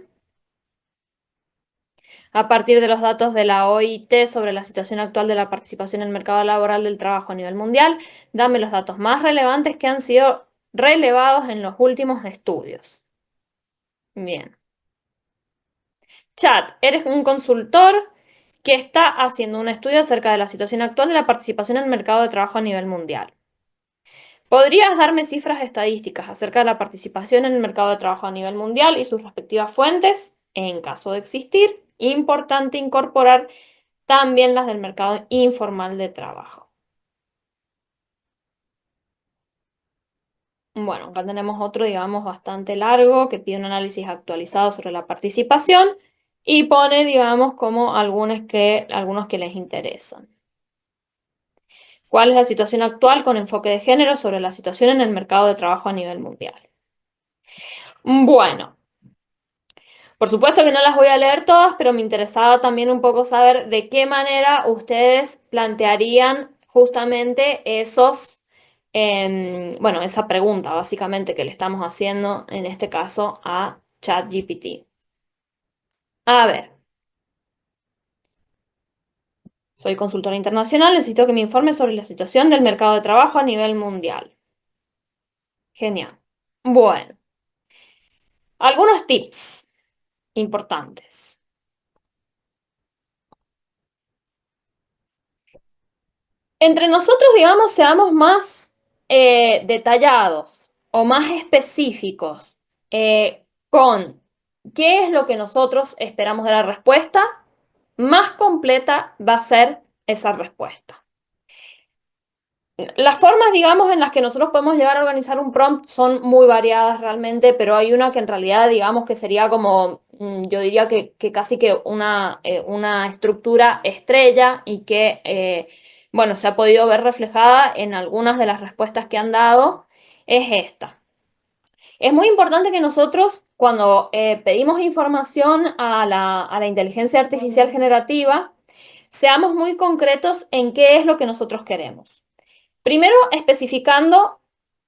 A partir de los datos de la OIT sobre la situación actual de la participación en el mercado laboral del trabajo a nivel mundial, dame los datos más relevantes que han sido relevados en los últimos estudios. Bien. Chat, eres un consultor que está haciendo un estudio acerca de la situación actual de la participación en el mercado de trabajo a nivel mundial. ¿Podrías darme cifras estadísticas acerca de la participación en el mercado de trabajo a nivel mundial y sus respectivas fuentes? En caso de existir, importante incorporar también las del mercado informal de trabajo. Bueno, acá tenemos otro, digamos, bastante largo que pide un análisis actualizado sobre la participación y pone, digamos, como algunos que les interesan. ¿Cuál es la situación actual con enfoque de género sobre la situación en el mercado de trabajo a nivel mundial? Bueno, por supuesto que no las voy a leer todas, pero me interesaba también un poco saber de qué manera ustedes plantearían justamente bueno, esa pregunta básicamente que le estamos haciendo en este caso a ChatGPT. A ver, soy consultora internacional, necesito que me informe sobre la situación del mercado de trabajo a nivel mundial. Genial. Bueno, algunos tips importantes. Entre nosotros, digamos, seamos más detallados o más específicos con qué es lo que nosotros esperamos de la respuesta, más completa va a ser esa respuesta. Las formas, digamos, en las que nosotros podemos llegar a organizar un prompt son muy variadas realmente, pero hay una que en realidad, digamos, que sería como, yo diría que casi que una estructura estrella y que, bueno, se ha podido ver reflejada en algunas de las respuestas que han dado, es esta. Es muy importante que nosotros, cuando pedimos información a la inteligencia artificial generativa, seamos muy concretos en qué es lo que nosotros queremos. Primero, especificando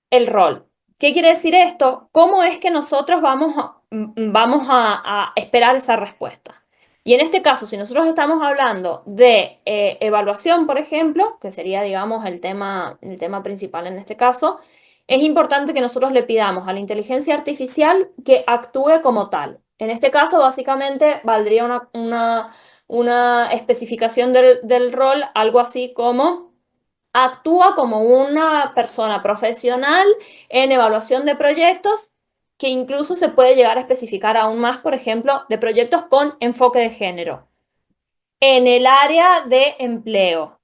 el rol. ¿Qué quiere decir esto? ¿Cómo es que nosotros vamos a esperar esa respuesta? Y en este caso, si nosotros estamos hablando de evaluación, por ejemplo, que sería, digamos, el tema principal en este caso, es importante que nosotros le pidamos a la inteligencia artificial que actúe como tal. En este caso, básicamente, valdría una especificación del rol, algo así como actúa como una persona profesional en evaluación de proyectos, que incluso se puede llegar a especificar aún más, por ejemplo, de proyectos con enfoque de género. En el área de empleo,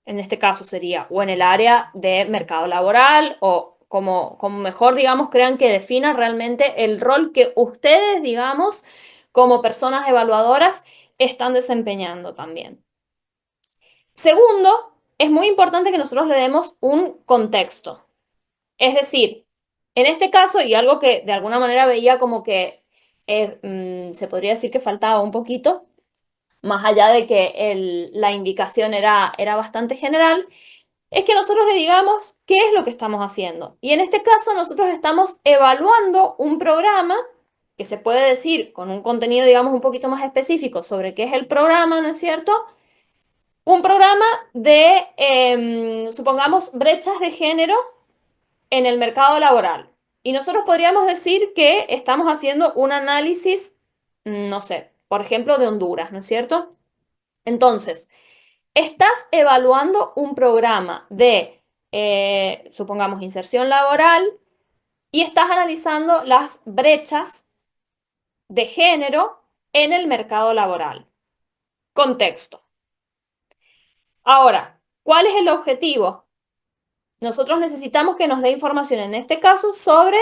en este caso sería, o en el área de mercado laboral, o como mejor, digamos, crean que defina realmente el rol que ustedes, digamos, como personas evaluadoras, están desempeñando también. Segundo, es muy importante que nosotros le demos un contexto. Es decir, en este caso, y algo que de alguna manera veía como que se podría decir que faltaba un poquito, más allá de que la indicación era bastante general, es que nosotros le digamos qué es lo que estamos haciendo. Y en este caso, nosotros estamos evaluando un programa que se puede decir con un contenido, digamos, un poquito más específico sobre qué es el programa, ¿no es cierto? Un programa de, supongamos, brechas de género en el mercado laboral. Y nosotros podríamos decir que estamos haciendo un análisis, no sé, por ejemplo, de Honduras, ¿no es cierto? Entonces, estás evaluando un programa de, supongamos, inserción laboral y estás analizando las brechas de género en el mercado laboral. Contexto. Ahora, ¿cuál es el objetivo? Nosotros necesitamos que nos dé información, en este caso, sobre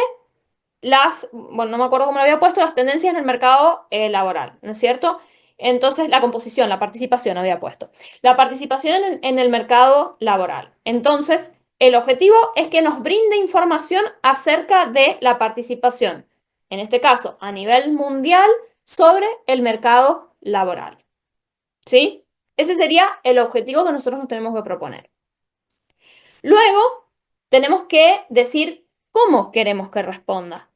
bueno, no me acuerdo cómo lo había puesto, las tendencias en el mercado laboral, ¿no es cierto? Entonces, la composición, la participación había puesto. La participación en el mercado laboral. Entonces, el objetivo es que nos brinde información acerca de la participación, en este caso, a nivel mundial, sobre el mercado laboral. ¿Sí? Ese sería el objetivo que nosotros nos tenemos que proponer. Luego, tenemos que decir cómo queremos que responda.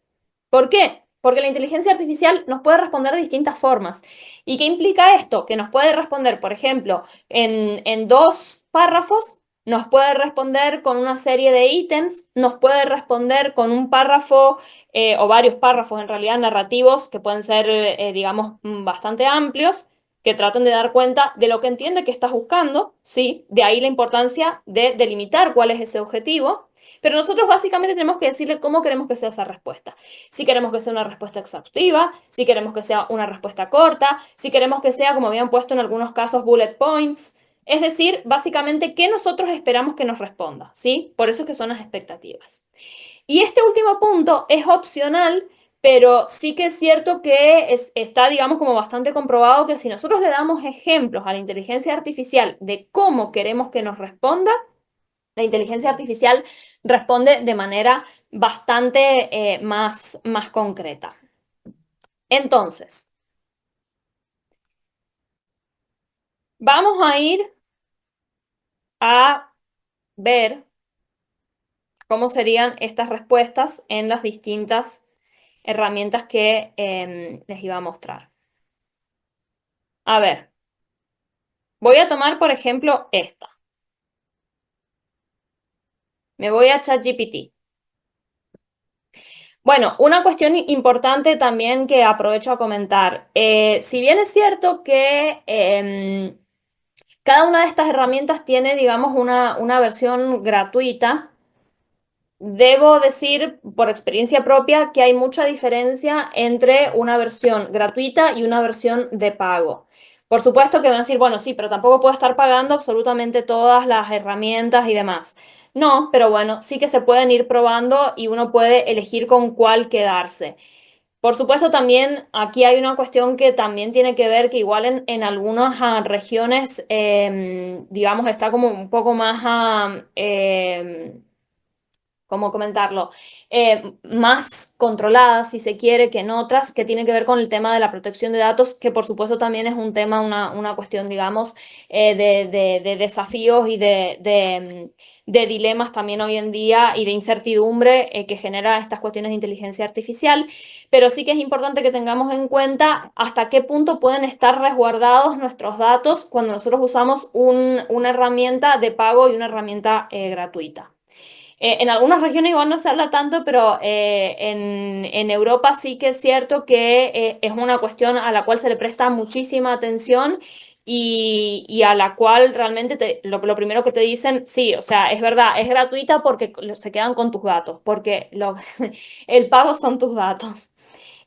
¿Por qué? Porque la inteligencia artificial nos puede responder de distintas formas. ¿Y qué implica esto? Que nos puede responder, por ejemplo, en dos párrafos, nos puede responder con una serie de ítems, nos puede responder con un párrafo o varios párrafos en realidad narrativos que pueden ser, digamos, bastante amplios, que traten de dar cuenta de lo que entiende que estás buscando, ¿sí? De ahí la importancia de delimitar cuál es ese objetivo. Pero nosotros básicamente tenemos que decirle cómo queremos que sea esa respuesta. Si queremos que sea una respuesta exhaustiva, si queremos que sea una respuesta corta, si queremos que sea, como habían puesto en algunos casos, bullet points. Es decir, básicamente, ¿qué nosotros esperamos que nos responda? ¿Sí? Por eso es que son las expectativas. Y este último punto es opcional, pero sí que es cierto que está, digamos, como bastante comprobado que si nosotros le damos ejemplos a la inteligencia artificial de cómo queremos que nos responda, la inteligencia artificial responde de manera bastante más concreta. Entonces, vamos a ir a ver cómo serían estas respuestas en las distintas herramientas que les iba a mostrar. A ver, voy a tomar, por ejemplo, esta. Me voy a ChatGPT. Bueno, una cuestión importante también que aprovecho a comentar. Si bien es cierto que cada una de estas herramientas tiene, digamos, una versión gratuita, debo decir por experiencia propia que hay mucha diferencia entre una versión gratuita y una versión de pago. Por supuesto que van a decir, bueno, sí, pero tampoco puedo estar pagando absolutamente todas las herramientas y demás. No, pero bueno, sí que se pueden ir probando y uno puede elegir con cuál quedarse. Por supuesto, también aquí hay una cuestión que también tiene que ver que igual en algunas regiones, digamos, está como un poco más ¿cómo comentarlo? Más controladas, si se quiere, que en otras, que tienen que ver con el tema de la protección de datos, que por supuesto también es un tema, una cuestión, digamos, de desafíos y de dilemas también hoy en día y de incertidumbre que genera estas cuestiones de inteligencia artificial. Pero sí que es importante que tengamos en cuenta hasta qué punto pueden estar resguardados nuestros datos cuando nosotros usamos una herramienta de pago y una herramienta gratuita. En algunas regiones igual no se habla tanto, pero en Europa sí que es cierto que es una cuestión a la cual se le presta muchísima atención y a la cual realmente lo primero que te dicen, sí, o sea, es verdad, es gratuita porque se quedan con tus datos, porque el pago son tus datos.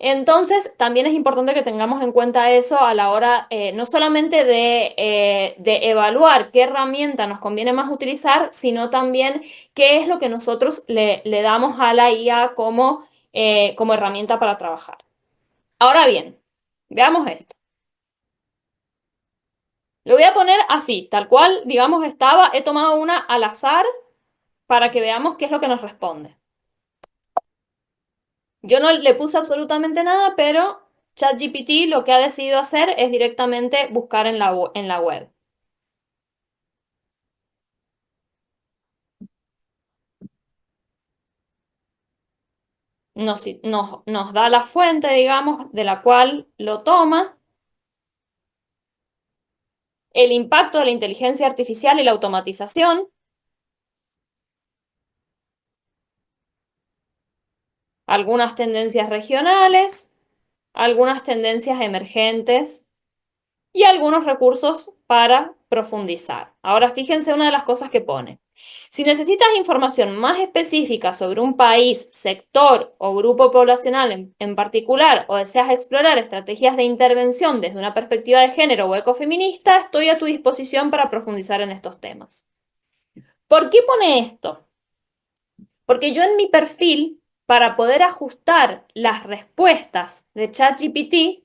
Entonces, también es importante que tengamos en cuenta eso a la hora no solamente de evaluar qué herramienta nos conviene más utilizar, sino también qué es lo que nosotros le damos a la IA como herramienta para trabajar. Ahora bien, veamos esto. Lo voy a poner así, tal cual, digamos, estaba. He tomado una al azar para que veamos qué es lo que nos responde. Yo no le puse absolutamente nada, pero ChatGPT lo que ha decidido hacer es directamente buscar en la web. Nos da la fuente, digamos, de la cual lo toma, el impacto de la inteligencia artificial y la automatización, algunas tendencias regionales, algunas tendencias emergentes y algunos recursos para profundizar. Ahora fíjense una de las cosas que pone. Si necesitas información más específica sobre un país, sector o grupo poblacional en particular o deseas explorar estrategias de intervención desde una perspectiva de género o ecofeminista, estoy a tu disposición para profundizar en estos temas. ¿Por qué pone esto? Porque yo en mi perfil, para poder ajustar las respuestas de ChatGPT,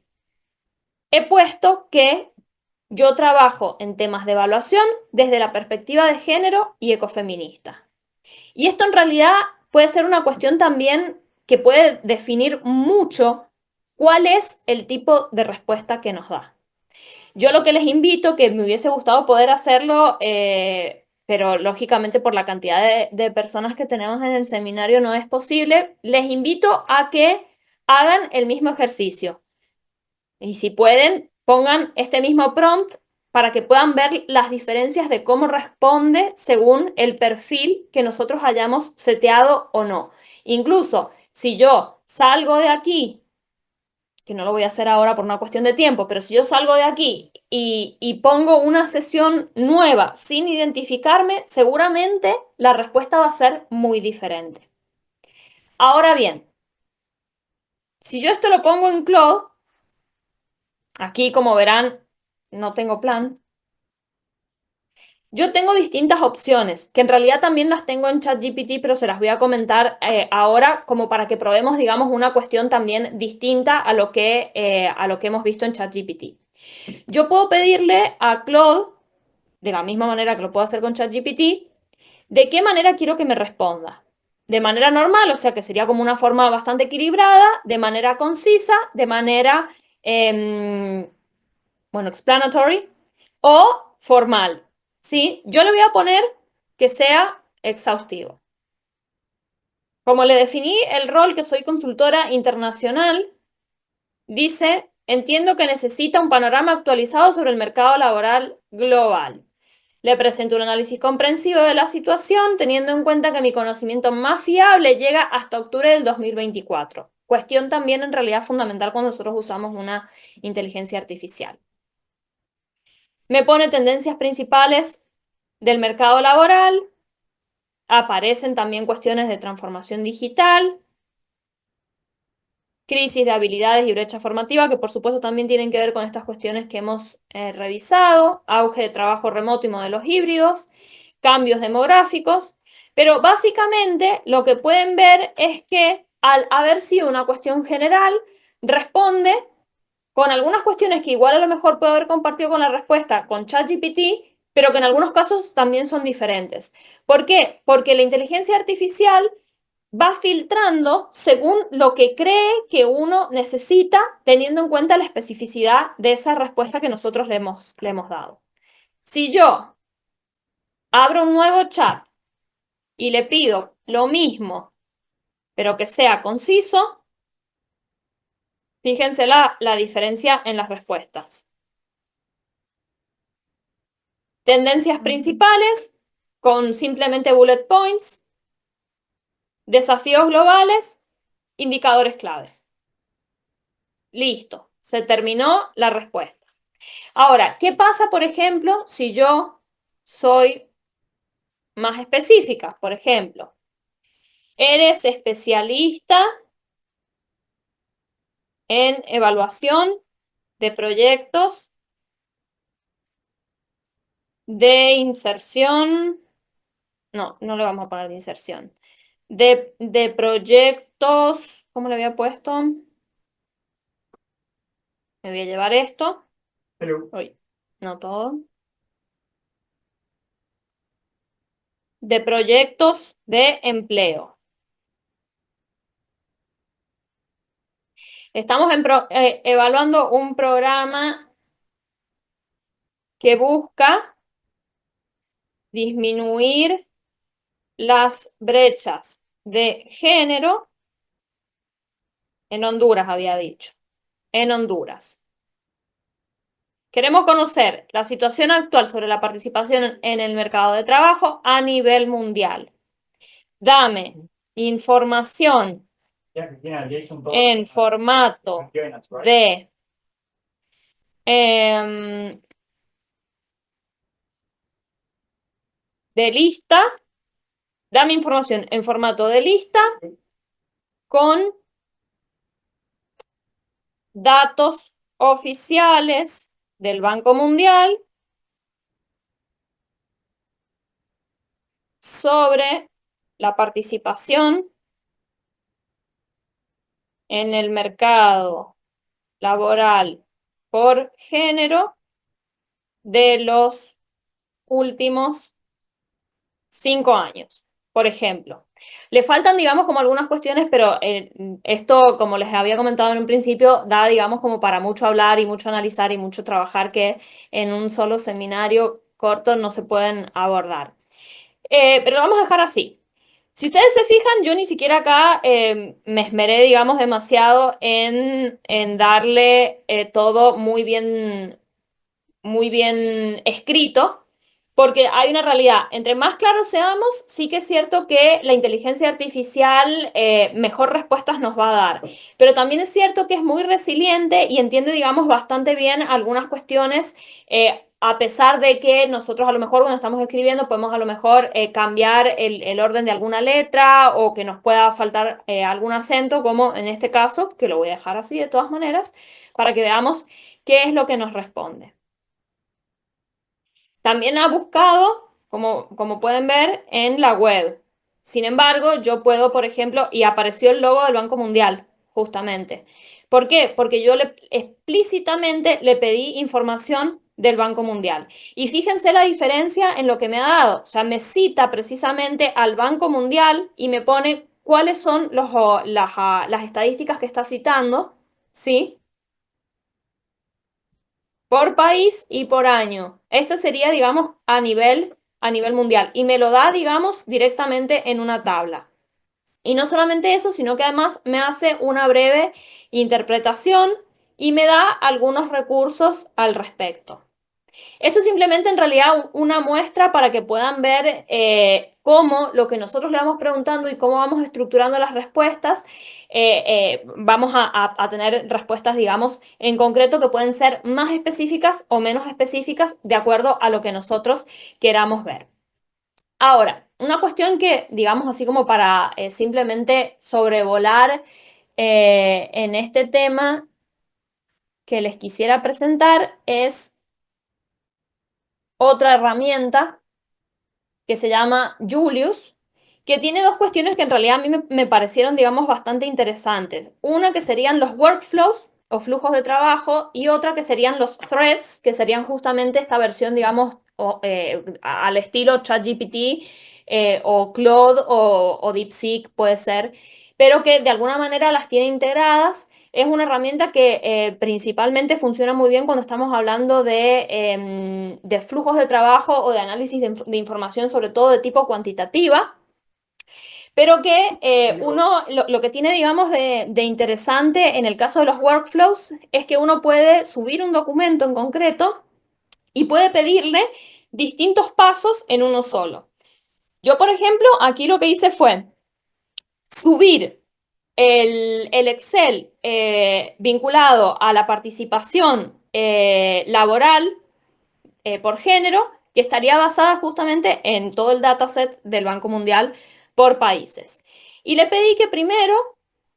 he puesto que yo trabajo en temas de evaluación desde la perspectiva de género y ecofeminista. Y esto en realidad puede ser una cuestión también que puede definir mucho cuál es el tipo de respuesta que nos da. Yo lo que les invito, que me hubiese gustado poder hacerlo, pero lógicamente por la cantidad de personas que tenemos en el seminario no es posible, les invito a que hagan el mismo ejercicio. Y si pueden, pongan este mismo prompt para que puedan ver las diferencias de cómo responde según el perfil que nosotros hayamos seteado o no. Incluso si yo salgo de aquí, que no lo voy a hacer ahora por una cuestión de tiempo, pero si yo salgo de aquí y pongo una sesión nueva sin identificarme, seguramente la respuesta va a ser muy diferente. Ahora bien, si yo esto lo pongo en Claude, aquí como verán, no tengo plan. Yo tengo distintas opciones, que en realidad también las tengo en ChatGPT, pero se las voy a comentar ahora como para que probemos, digamos, una cuestión también distinta a lo que hemos visto en ChatGPT. Yo puedo pedirle a Claude, de la misma manera que lo puedo hacer con ChatGPT, de qué manera quiero que me responda. De manera normal, o sea que sería como una forma bastante equilibrada, de manera concisa, de manera, bueno, explanatory o formal. ¿Sí? Yo le voy a poner que sea exhaustivo. Como le definí el rol que soy consultora internacional, dice, entiendo que necesita un panorama actualizado sobre el mercado laboral global. Le presento un análisis comprensivo de la situación, teniendo en cuenta que mi conocimiento más fiable llega hasta octubre del 2024. Cuestión también en realidad fundamental cuando nosotros usamos una inteligencia artificial. Me pone tendencias principales del mercado laboral. Aparecen también cuestiones de transformación digital, crisis de habilidades y brecha formativa, que por supuesto también tienen que ver con estas cuestiones que hemos revisado, auge de trabajo remoto y modelos híbridos, cambios demográficos, pero básicamente lo que pueden ver es que al haber sido una cuestión general, responde con algunas cuestiones que igual a lo mejor puedo haber compartido con la respuesta con ChatGPT, pero que en algunos casos también son diferentes. ¿Por qué? Porque la inteligencia artificial va filtrando según lo que cree que uno necesita, teniendo en cuenta la especificidad de esa respuesta que nosotros le hemos dado. Si yo abro un nuevo chat y le pido lo mismo, pero que sea conciso, fíjense la diferencia en las respuestas. Tendencias principales con simplemente bullet points, desafíos globales, indicadores clave. Listo, se terminó la respuesta. Ahora, ¿qué pasa, por ejemplo, si yo soy más específica? Por ejemplo, eres especialista en evaluación de proyectos de inserción. No, no le vamos a poner de inserción. De proyectos, ¿cómo le había puesto? Me voy a llevar esto. Uy, no todo. De proyectos de empleo. Estamos evaluando un programa que busca disminuir las brechas de género en Honduras, había dicho. En Honduras. Queremos conocer la situación actual sobre la participación en el mercado de trabajo a nivel mundial. Dame información en formato de lista. Dame información en formato de lista con datos oficiales del Banco Mundial sobre la participación en el mercado laboral por género de los últimos 5 años, por ejemplo. Le faltan, digamos, como algunas cuestiones, pero esto, como les había comentado en un principio, da, digamos, como para mucho hablar y mucho analizar y mucho trabajar que en un solo seminario corto no se pueden abordar. Pero lo vamos a dejar así. Si ustedes se fijan, yo ni siquiera acá me esmeré, digamos, demasiado en darle todo muy bien escrito, porque hay una realidad. Entre más claros seamos, sí que es cierto que la inteligencia artificial mejor respuestas nos va a dar. Pero también es cierto que es muy resiliente y entiende, digamos, bastante bien algunas cuestiones. A pesar de que nosotros a lo mejor cuando estamos escribiendo podemos a lo mejor cambiar el orden de alguna letra o que nos pueda faltar algún acento, como en este caso, que lo voy a dejar así de todas maneras, para que veamos qué es lo que nos responde. También ha buscado, como pueden ver, en la web. Sin embargo, yo puedo, por ejemplo, y apareció el logo del Banco Mundial, justamente. ¿Por qué? Porque yo explícitamente le pedí información del Banco Mundial. Y fíjense la diferencia en lo que me ha dado. O sea, me cita precisamente al Banco Mundial y me pone cuáles son las estadísticas que está citando, ¿sí? Por país y por año. Esto sería, digamos, a nivel mundial. Y me lo da, digamos, directamente en una tabla. Y no solamente eso, sino que además me hace una breve interpretación y me da algunos recursos al respecto. Esto es simplemente en realidad una muestra para que puedan ver cómo lo que nosotros le vamos preguntando y cómo vamos estructurando las respuestas, vamos a tener respuestas, digamos, en concreto que pueden ser más específicas o menos específicas de acuerdo a lo que nosotros queramos ver. Ahora, una cuestión que, digamos, así como para simplemente sobrevolar en este tema que les quisiera presentar es otra herramienta que se llama Julius, que tiene dos cuestiones que en realidad a mí me parecieron, digamos, bastante interesantes. Una que serían los workflows o flujos de trabajo y otra que serían los threads, que serían justamente esta versión, digamos, al estilo ChatGPT o Claude o DeepSeek puede ser, pero que de alguna manera las tiene integradas. Es una herramienta que principalmente funciona muy bien cuando estamos hablando de flujos de trabajo o de análisis de información, sobre todo de tipo cuantitativa, pero que lo que tiene, digamos, de interesante en el caso de los workflows es que uno puede subir un documento en concreto y puede pedirle distintos pasos en uno solo. Yo, por ejemplo, aquí lo que hice fue subir el Excel vinculado a la participación laboral por género, que estaría basada justamente en todo el dataset del Banco Mundial por países. Y le pedí que primero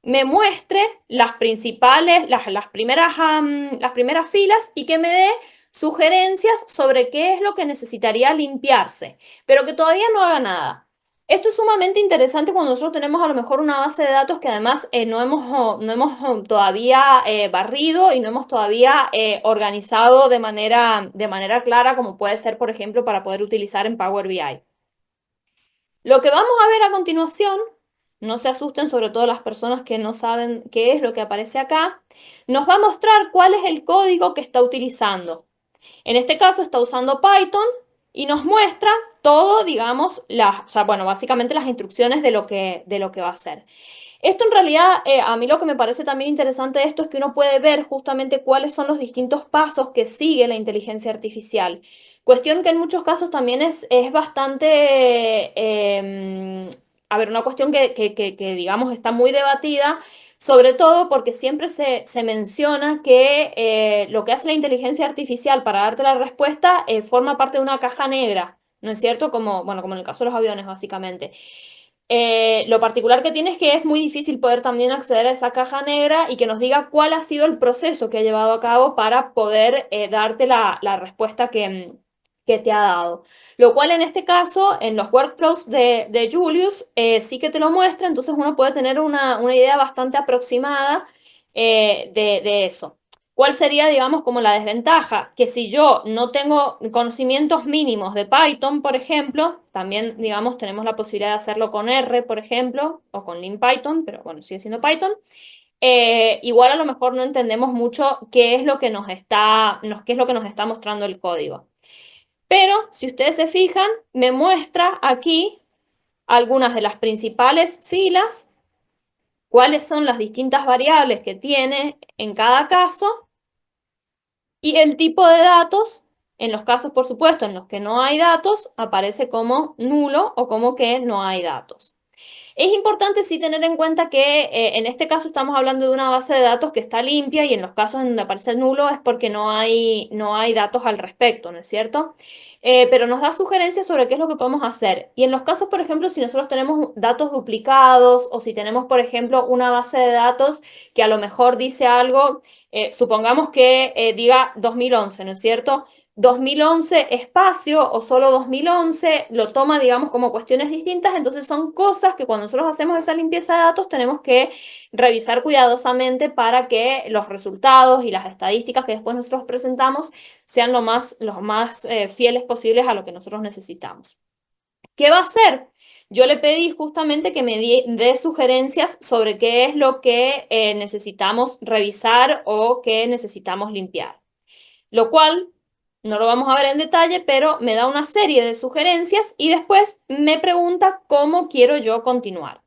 me muestre las principales, las primeras filas y que me dé sugerencias sobre qué es lo que necesitaría limpiarse, pero que todavía no haga nada. Esto es sumamente interesante cuando nosotros tenemos a lo mejor una base de datos que además no hemos todavía barrido y no hemos todavía organizado de manera clara, como puede ser, por ejemplo, para poder utilizar en Power BI. Lo que vamos a ver a continuación, no se asusten, sobre todo las personas que no saben qué es lo que aparece acá, nos va a mostrar cuál es el código que está utilizando. En este caso está usando Python y nos muestra todo, digamos, o sea, bueno, básicamente las instrucciones de lo que va a hacer. Esto en realidad, a mí lo que me parece también interesante de esto es que uno puede ver justamente cuáles son los distintos pasos que sigue la inteligencia artificial. Cuestión que en muchos casos también es bastante, a ver, una cuestión que, digamos está muy debatida, sobre todo porque siempre se menciona que lo que hace la inteligencia artificial para darte la respuesta forma parte de una caja negra, ¿no es cierto? Como, bueno, como en el caso de los aviones, básicamente. Lo particular que tiene es que es muy difícil poder también acceder a esa caja negra y que nos diga cuál ha sido el proceso que ha llevado a cabo para poder darte la respuesta que te ha dado. Lo cual en este caso, en los workflows de Julius, sí que te lo muestra, entonces uno puede tener una idea bastante aproximada de eso. ¿Cuál sería, digamos, como la desventaja? Que si yo no tengo conocimientos mínimos de Python, por ejemplo, también, digamos, tenemos la posibilidad de hacerlo con R, por ejemplo, o con LeanPython, pero bueno, sigue siendo Python. Igual a lo mejor no entendemos mucho qué es lo que qué es lo que nos está mostrando el código. Pero si ustedes se fijan, me muestra aquí algunas de las principales filas, cuáles son las distintas variables que tiene en cada caso y el tipo de datos, en los casos, por supuesto, en los que no hay datos, aparece como nulo o como que no hay datos. Es importante sí tener en cuenta que en este caso estamos hablando de una base de datos que está limpia y en los casos en donde aparece el nulo es porque no hay datos al respecto, ¿no es cierto? Pero nos da sugerencias sobre qué es lo que podemos hacer. Y en los casos, por ejemplo, si nosotros tenemos datos duplicados o si tenemos, por ejemplo, una base de datos que a lo mejor dice algo, supongamos que diga 2011, ¿no es cierto? 2011 espacio o solo 2011, lo toma, digamos, como cuestiones distintas, entonces son cosas que cuando nosotros hacemos esa limpieza de datos tenemos que revisar cuidadosamente para que los resultados y las estadísticas que después nosotros presentamos sean los más fieles posibles a lo que nosotros necesitamos. ¿Qué va a hacer? Yo le pedí justamente que me dé sugerencias sobre qué es lo que necesitamos revisar o qué necesitamos limpiar. Lo cual no lo vamos a ver en detalle, pero me da una serie de sugerencias y después me pregunta cómo quiero yo continuar.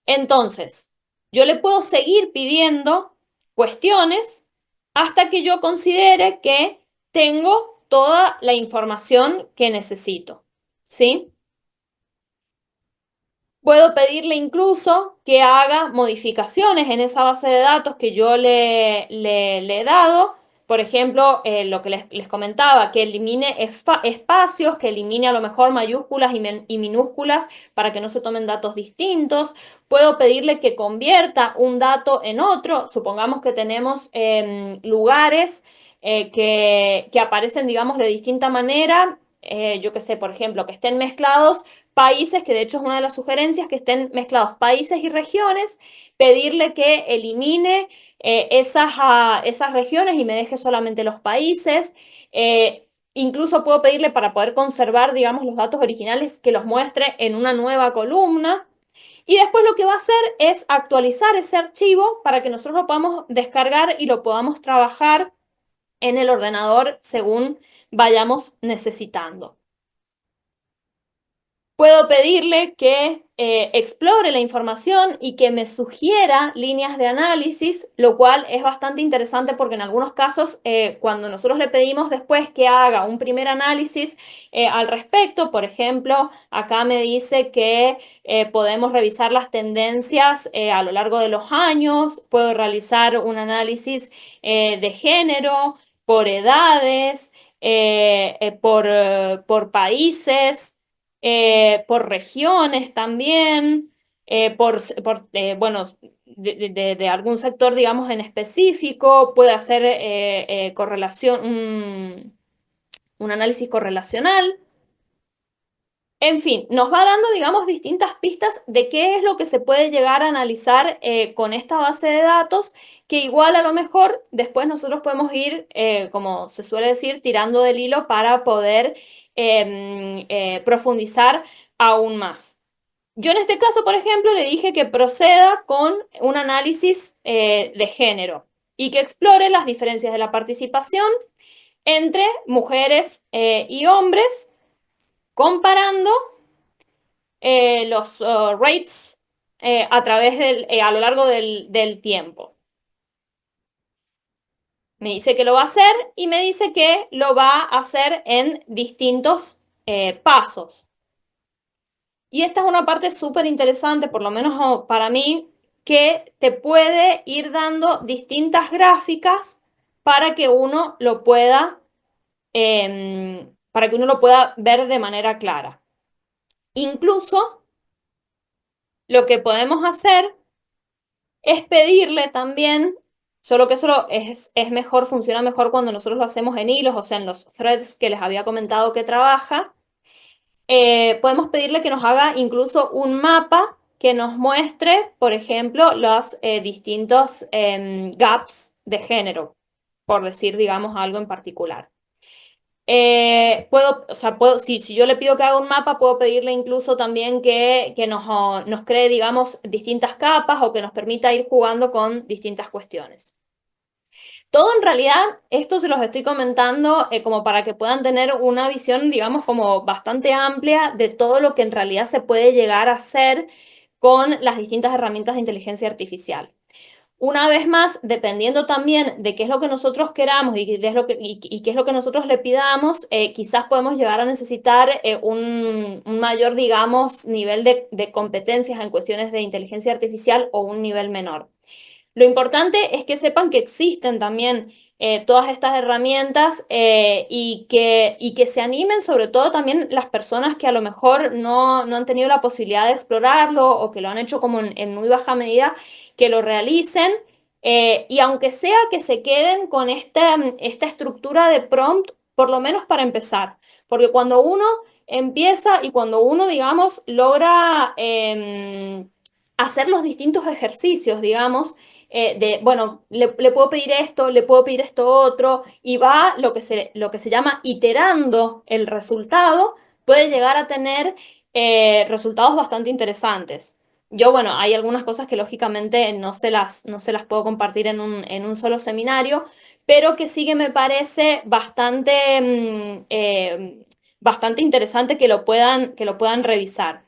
Entonces, yo le puedo seguir pidiendo cuestiones hasta que yo considere que tengo toda la información que necesito, ¿sí? Puedo pedirle incluso que haga modificaciones en esa base de datos que yo le he dado. Por ejemplo, lo que les comentaba, que elimine espacios, que elimine a lo mejor mayúsculas y minúsculas para que no se tomen datos distintos. Puedo pedirle que convierta un dato en otro. Supongamos que tenemos lugares que aparecen, digamos, de distinta manera. Yo qué sé, por ejemplo, que estén mezclados países, que de hecho es una de las sugerencias, que estén mezclados países y regiones, pedirle que elimine esas regiones y me deje solamente los países. Incluso puedo pedirle para poder conservar, digamos, los datos originales, que los muestre en una nueva columna. Y después lo que va a hacer es actualizar ese archivo para que nosotros lo podamos descargar y lo podamos trabajar en el ordenador según vayamos necesitando. Puedo pedirle que explore la información y que me sugiera líneas de análisis, lo cual es bastante interesante porque en algunos casos, cuando nosotros le pedimos después que haga un primer análisis al respecto, por ejemplo, acá me dice que podemos revisar las tendencias a lo largo de los años, puedo realizar un análisis de género, por edades, por países, por regiones también, bueno, de algún sector, digamos, en específico, puede hacer correlación, un análisis correlacional. En fin, nos va dando, digamos, distintas pistas de qué es lo que se puede llegar a analizar con esta base de datos, que igual a lo mejor después nosotros podemos ir, como se suele decir, tirando del hilo para poder profundizar aún más. Yo en este caso, por ejemplo, le dije que proceda con un análisis de género y que explore las diferencias de la participación entre mujeres y hombres, comparando los rates a lo largo del tiempo. Me dice que lo va a hacer y me dice que lo va a hacer en distintos pasos. Y esta es una parte súper interesante, por lo menos para mí, que te puede ir dando distintas gráficas para que uno lo pueda, para que uno lo pueda ver de manera clara. Incluso lo que podemos hacer es pedirle también, solo que eso es mejor, funciona mejor cuando nosotros lo hacemos en hilos, o sea, en los threads que les había comentado que trabaja. Podemos pedirle que nos haga incluso un mapa que nos muestre, por ejemplo, los distintos gaps de género, por decir, digamos, algo en particular. O sea, si yo le pido que haga un mapa, puedo pedirle incluso también que nos cree, digamos, distintas capas o que nos permita ir jugando con distintas cuestiones. Todo en realidad, esto se los estoy comentando como para que puedan tener una visión, digamos, como bastante amplia de todo lo que en realidad se puede llegar a hacer con las distintas herramientas de inteligencia artificial. Una vez más, dependiendo también de qué es lo que nosotros queramos y qué es lo que nosotros le pidamos, quizás podemos llegar a necesitar un mayor, digamos, nivel de competencias en cuestiones de inteligencia artificial o un nivel menor. Lo importante es que sepan que existen también todas estas herramientas y que se animen, sobre todo también las personas que a lo mejor no han tenido la posibilidad de explorarlo o que lo han hecho como en muy baja medida, que lo realicen. Y aunque sea que se queden con esta estructura de prompt, por lo menos para empezar. Porque cuando uno empieza y cuando uno, digamos, logra hacer los distintos ejercicios, digamos, bueno, le puedo pedir esto, le puedo pedir esto otro, y va lo que se llama iterando el resultado, puede llegar a tener resultados bastante interesantes. Yo, bueno, hay algunas cosas que lógicamente no se las puedo compartir en un solo seminario, pero que sí que me parece bastante interesante que lo puedan revisar.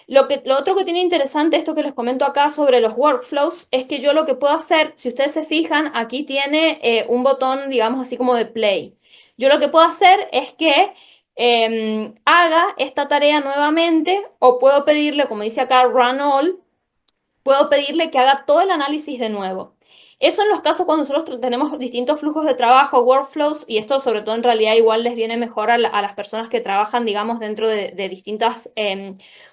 Lo otro que tiene interesante esto que les comento acá sobre los workflows es que yo lo que puedo hacer, si ustedes se fijan, aquí tiene un botón, digamos así como de play. Yo lo que puedo hacer es que haga esta tarea nuevamente o puedo pedirle, como dice acá, run all, puedo pedirle que haga todo el análisis de nuevo. Eso en los casos cuando nosotros tenemos distintos flujos de trabajo, workflows, y esto sobre todo en realidad igual les viene mejor a las personas que trabajan, digamos, dentro de distintos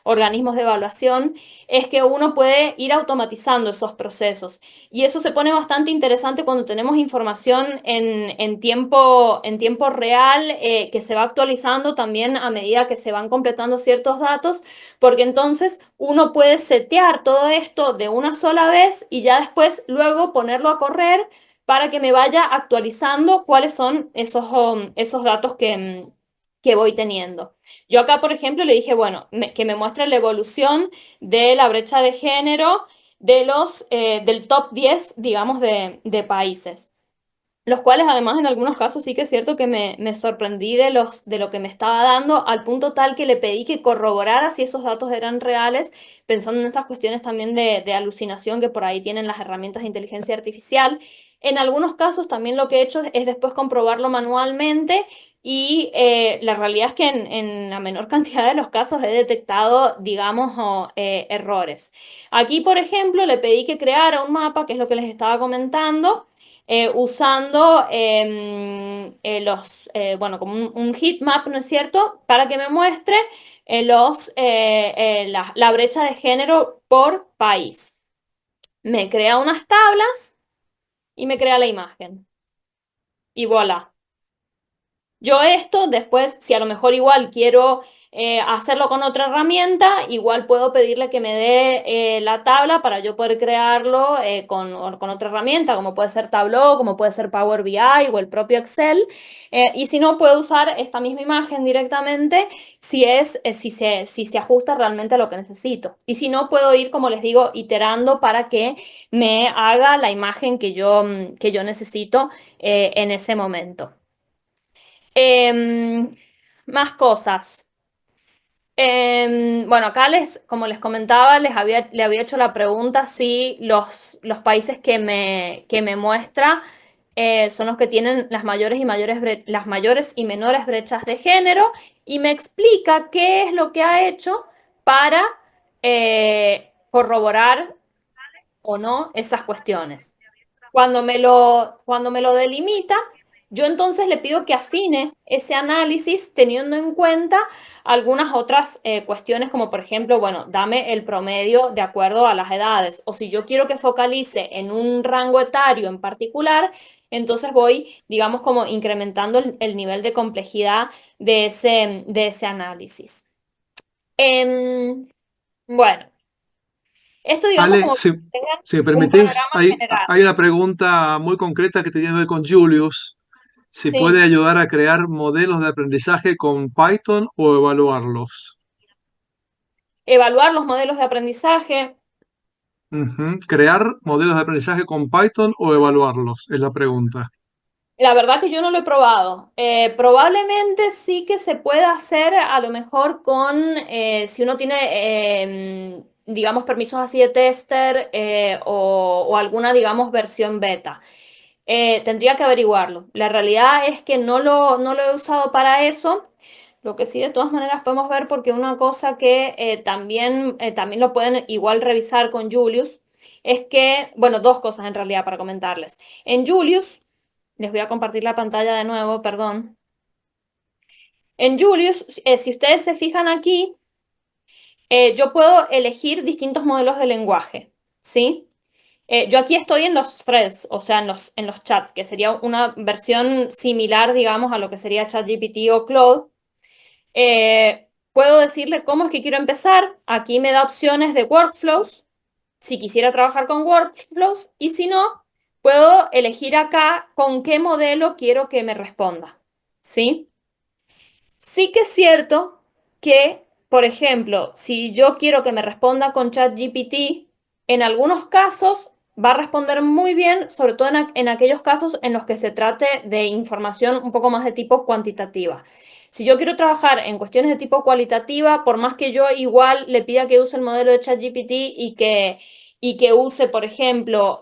organismos de evaluación, es que uno puede ir automatizando esos procesos. Y eso se pone bastante interesante cuando tenemos información en tiempo real, que se va actualizando también a medida que se van completando ciertos datos, porque entonces uno puede setear todo esto de una sola vez y ya después luego ponerlo a correr para que me vaya actualizando cuáles son esos datos que voy teniendo. Yo acá, por ejemplo, le dije, bueno, que me muestre la evolución de la brecha de género del top 10, digamos, de países, los cuales además en algunos casos sí que es cierto que me sorprendí de lo que me estaba dando, al punto tal que le pedí que corroborara si esos datos eran reales, pensando en estas cuestiones también de alucinación que por ahí tienen las herramientas de inteligencia artificial. En algunos casos también lo que he hecho es después comprobarlo manualmente y la realidad es que en la menor cantidad de los casos he detectado, digamos, errores. Aquí, por ejemplo, le pedí que creara un mapa, que es lo que les estaba comentando, usando bueno, como un heat map, ¿no es cierto? Para que me muestre la brecha de género por país. Me crea unas tablas y me crea la imagen. Y voilà. Yo esto después, si a lo mejor igual quiero hacerlo con otra herramienta, igual puedo pedirle que me dé la tabla para yo poder crearlo con otra herramienta, como puede ser Tableau, como puede ser Power BI o el propio Excel. Y si no, puedo usar esta misma imagen directamente si se ajusta realmente a lo que necesito. Y si no, puedo ir, como les digo, iterando para que me haga la imagen que yo necesito en ese momento. Em, Más cosas. Bueno, acá como les comentaba, le había hecho la pregunta si los países que me muestra son los que tienen las mayores y menores brechas de género y me explica qué es lo que ha hecho para corroborar o no esas cuestiones. Cuando me lo delimita, yo entonces le pido que afine ese análisis teniendo en cuenta algunas otras cuestiones, como por ejemplo, bueno, dame el promedio de acuerdo a las edades. O si yo quiero que focalice en un rango etario en particular, entonces voy, digamos, como incrementando el nivel de complejidad de ese análisis. Em, bueno, esto digamos Ale, como que tengan si me un permitís, panorama general. hay una pregunta muy concreta que tiene que ver con Julius. Si puede Sí. ayudar a crear modelos de aprendizaje con Python o evaluarlos. Evaluar los modelos de aprendizaje. Ujú. Crear modelos de aprendizaje con Python o evaluarlos, es la pregunta. La verdad que yo no lo he probado. Probablemente sí que se pueda hacer a lo mejor si uno tiene, digamos, permisos así de tester o alguna, digamos, versión beta. Tendría que averiguarlo. La realidad es que no lo he usado para eso. Lo que sí, de todas maneras, podemos ver porque una cosa que también lo pueden igual revisar con Julius es que, bueno, dos cosas en realidad para comentarles. En Julius, les voy a compartir la pantalla de nuevo, perdón. En Julius, si ustedes se fijan aquí, yo puedo elegir distintos modelos de lenguaje, ¿sí? Yo aquí estoy en los threads, o sea, en los chats, que sería una versión similar, digamos, a lo que sería ChatGPT o Claude. Puedo decirle cómo es que quiero empezar. Aquí me da opciones de workflows, si quisiera trabajar con workflows, y si no, puedo elegir acá con qué modelo quiero que me responda, ¿sí? Sí que es cierto que, por ejemplo, si yo quiero que me responda con ChatGPT, en algunos casos va a responder muy bien, sobre todo en aquellos casos en los que se trate de información un poco más de tipo cuantitativa. Si yo quiero trabajar en cuestiones de tipo cualitativa, por más que yo igual le pida que use el modelo de ChatGPT y que use, por ejemplo,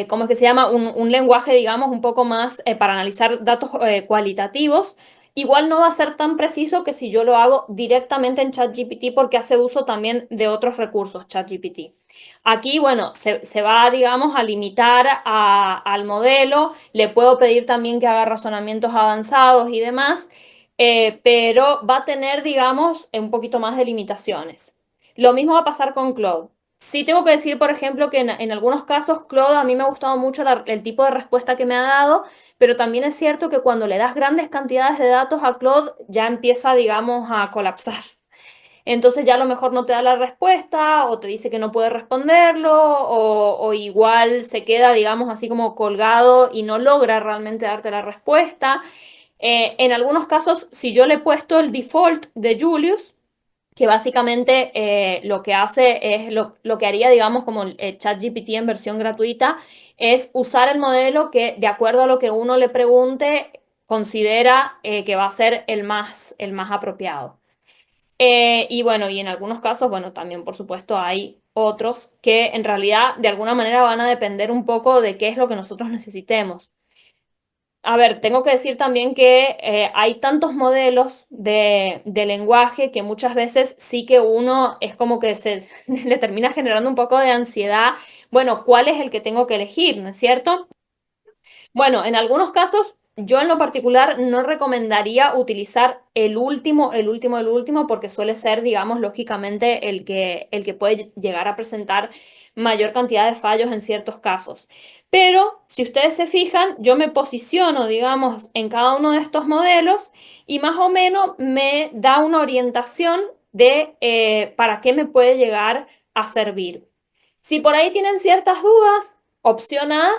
¿cómo es que se llama? Un lenguaje, digamos, un poco más para analizar datos cualitativos. Igual no va a ser tan preciso que si yo lo hago directamente en ChatGPT porque hace uso también de otros recursos ChatGPT. Aquí, bueno, se va, digamos, a limitar al modelo. Le puedo pedir también que haga razonamientos avanzados y demás, pero va a tener, digamos, un poquito más de limitaciones. Lo mismo va a pasar con Claude. Sí tengo que decir, por ejemplo, que en algunos casos Claude a mí me ha gustado mucho el tipo de respuesta que me ha dado, pero también es cierto que cuando le das grandes cantidades de datos a Claude ya empieza, digamos, a colapsar. Entonces ya a lo mejor no te da la respuesta o te dice que no puede responderlo o igual se queda, digamos, así como colgado y no logra realmente darte la respuesta. En algunos casos, si yo le he puesto el default de Julius, que básicamente lo que hace es lo que haría, digamos, como el ChatGPT en versión gratuita, es usar el modelo que, de acuerdo a lo que uno le pregunte, considera que va a ser el más apropiado. Y bueno, y en algunos casos, bueno, también por supuesto hay otros que en realidad de alguna manera van a depender un poco de qué es lo que nosotros necesitemos. A ver, tengo que decir también que hay tantos modelos de lenguaje que muchas veces sí que uno es como que se le termina generando un poco de ansiedad. Bueno, ¿cuál es el que tengo que elegir? ¿No es cierto? Bueno, en algunos casos, yo en lo particular no recomendaría utilizar el último, porque suele ser, digamos, lógicamente el que puede llegar a presentar mayor cantidad de fallos en ciertos casos. Pero si ustedes se fijan, yo me posiciono, digamos, en cada uno de estos modelos y más o menos me da una orientación de para qué me puede llegar a servir. Si por ahí tienen ciertas dudas, opción A,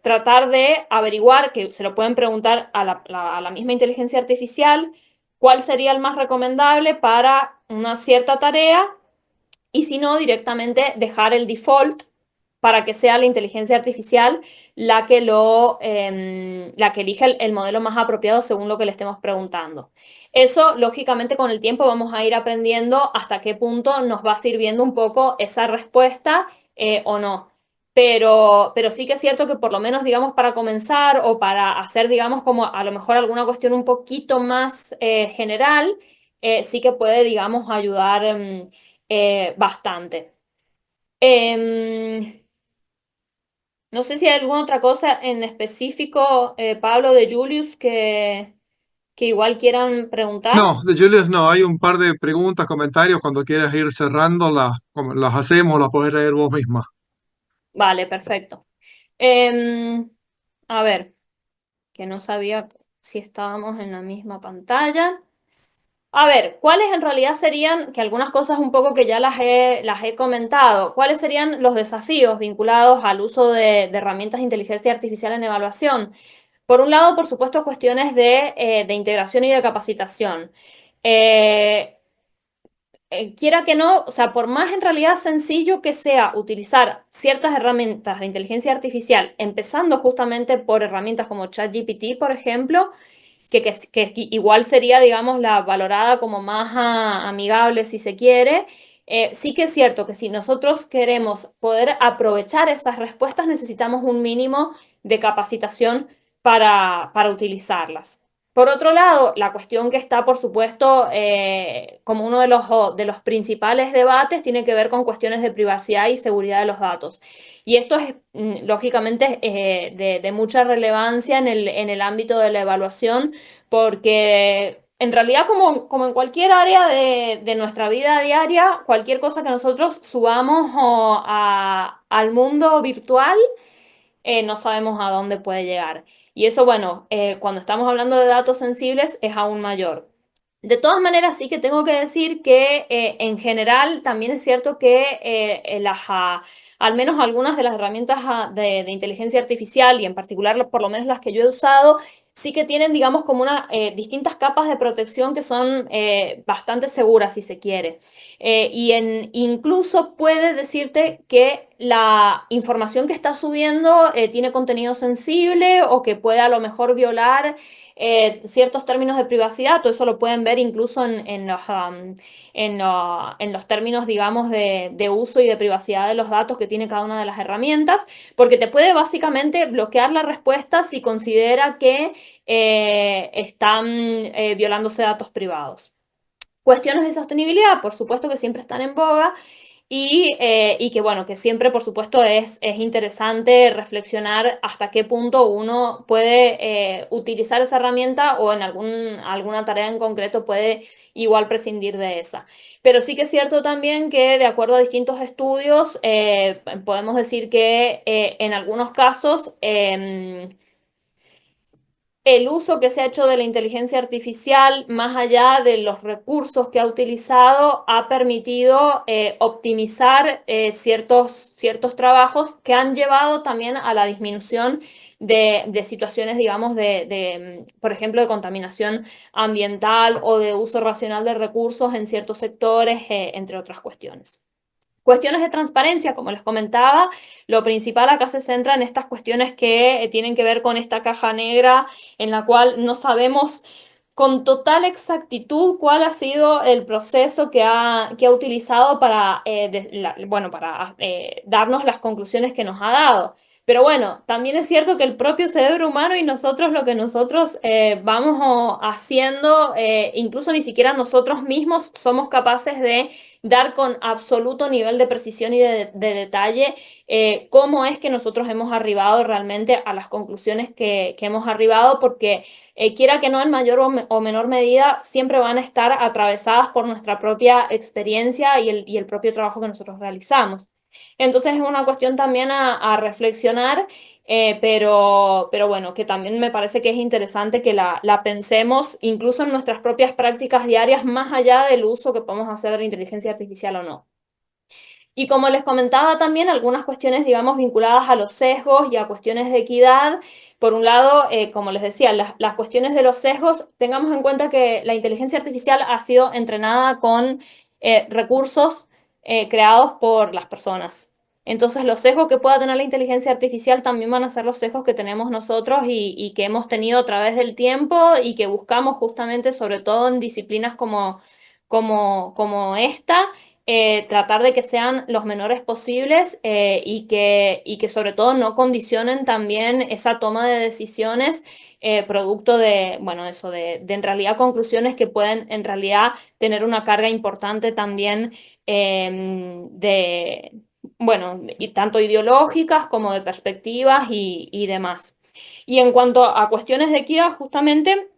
tratar de averiguar, que se lo pueden preguntar a la misma inteligencia artificial, cuál sería el más recomendable para una cierta tarea y si no, directamente dejar el default para que sea la inteligencia artificial la que elija el modelo más apropiado según lo que le estemos preguntando. Eso, lógicamente, con el tiempo vamos a ir aprendiendo hasta qué punto nos va sirviendo un poco esa respuesta o no. Pero sí que es cierto que por lo menos, digamos, para comenzar o para hacer, digamos, como a lo mejor alguna cuestión un poquito más general, sí que puede, digamos, ayudar bastante. Em, no sé si hay alguna otra cosa en específico, Pablo, de Julius, que igual quieran preguntar. No, de Julius no, hay un par de preguntas, comentarios, cuando quieras ir cerrando, las hacemos, las podés leer vos misma. Vale, perfecto. Em, a ver, que no sabía si estábamos en la misma pantalla. A ver, ¿cuáles en realidad serían, que algunas cosas un poco que ya las he comentado, cuáles serían los desafíos vinculados al uso de herramientas de inteligencia artificial en evaluación? Por un lado, por supuesto, cuestiones de integración y de capacitación. Eh, quiera que no, o sea, por más en realidad sencillo que sea utilizar ciertas herramientas de inteligencia artificial, empezando justamente por herramientas como ChatGPT, por ejemplo, que igual sería, digamos, la valorada como más amigable si se quiere. Sí que es cierto que si nosotros queremos poder aprovechar esas respuestas, necesitamos un mínimo de capacitación para utilizarlas. Por otro lado, la cuestión que está, por supuesto, como uno de los principales debates tiene que ver con cuestiones de privacidad y seguridad de los datos. Y esto es, lógicamente, de mucha relevancia en el ámbito de la evaluación, porque en realidad, como en cualquier área de nuestra vida diaria, cualquier cosa que nosotros subamos al mundo virtual, no sabemos a dónde puede llegar. Y eso, bueno, cuando estamos hablando de datos sensibles es aún mayor. De todas maneras, sí que tengo que decir que en general también es cierto que al menos algunas de las herramientas de inteligencia artificial y en particular por lo menos las que yo he usado, sí que tienen, digamos, como distintas capas de protección que son bastante seguras, si se quiere. Incluso puede decirte que la información que está subiendo tiene contenido sensible o que puede a lo mejor violar ciertos términos de privacidad. Todo eso lo pueden ver incluso en los términos, digamos, de uso y de privacidad de los datos que tiene cada una de las herramientas, porque te puede básicamente bloquear la respuesta si considera que están violándose datos privados. Cuestiones de sostenibilidad, por supuesto que siempre están en boga y que bueno, que siempre por supuesto es interesante reflexionar hasta qué punto uno puede utilizar esa herramienta o en alguna tarea en concreto puede igual prescindir de esa. Pero sí que es cierto también que de acuerdo a distintos estudios podemos decir que en algunos casos el uso que se ha hecho de la inteligencia artificial, más allá de los recursos que ha utilizado, ha permitido optimizar ciertos trabajos que han llevado también a la disminución de situaciones, digamos, por ejemplo, de contaminación ambiental o de uso racional de recursos en ciertos sectores, entre otras cuestiones. Cuestiones de transparencia, como les comentaba, lo principal acá se centra en estas cuestiones que tienen que ver con esta caja negra en la cual no sabemos con total exactitud cuál ha sido el proceso que ha utilizado para, bueno, para darnos las conclusiones que nos ha dado. Pero bueno, también es cierto que el propio cerebro humano y nosotros, lo que nosotros vamos haciendo, incluso ni siquiera nosotros mismos somos capaces de dar con absoluto nivel de precisión y de detalle cómo es que nosotros hemos arribado realmente a las conclusiones que hemos arribado, porque quiera que no, en mayor o menor medida, siempre van a estar atravesadas por nuestra propia experiencia y el propio trabajo que nosotros realizamos. Entonces es una cuestión también a reflexionar, pero bueno, que también me parece que es interesante que la pensemos incluso en nuestras propias prácticas diarias, más allá del uso que podemos hacer de la inteligencia artificial o no. Y como les comentaba también, algunas cuestiones, digamos, vinculadas a los sesgos y a cuestiones de equidad. Por un lado, como les decía, las cuestiones de los sesgos, tengamos en cuenta que la inteligencia artificial ha sido entrenada con recursos creados por las personas. Entonces, los sesgos que pueda tener la inteligencia artificial también van a ser los sesgos que tenemos nosotros y que hemos tenido a través del tiempo y que buscamos justamente, sobre todo en disciplinas como esta, tratar de que sean los menores posibles y que sobre todo no condicionen también esa toma de decisiones producto de, bueno, eso, de en realidad conclusiones que pueden en realidad tener una carga importante también bueno, y tanto ideológicas como de perspectivas y demás. Y en cuanto a cuestiones de equidad, justamente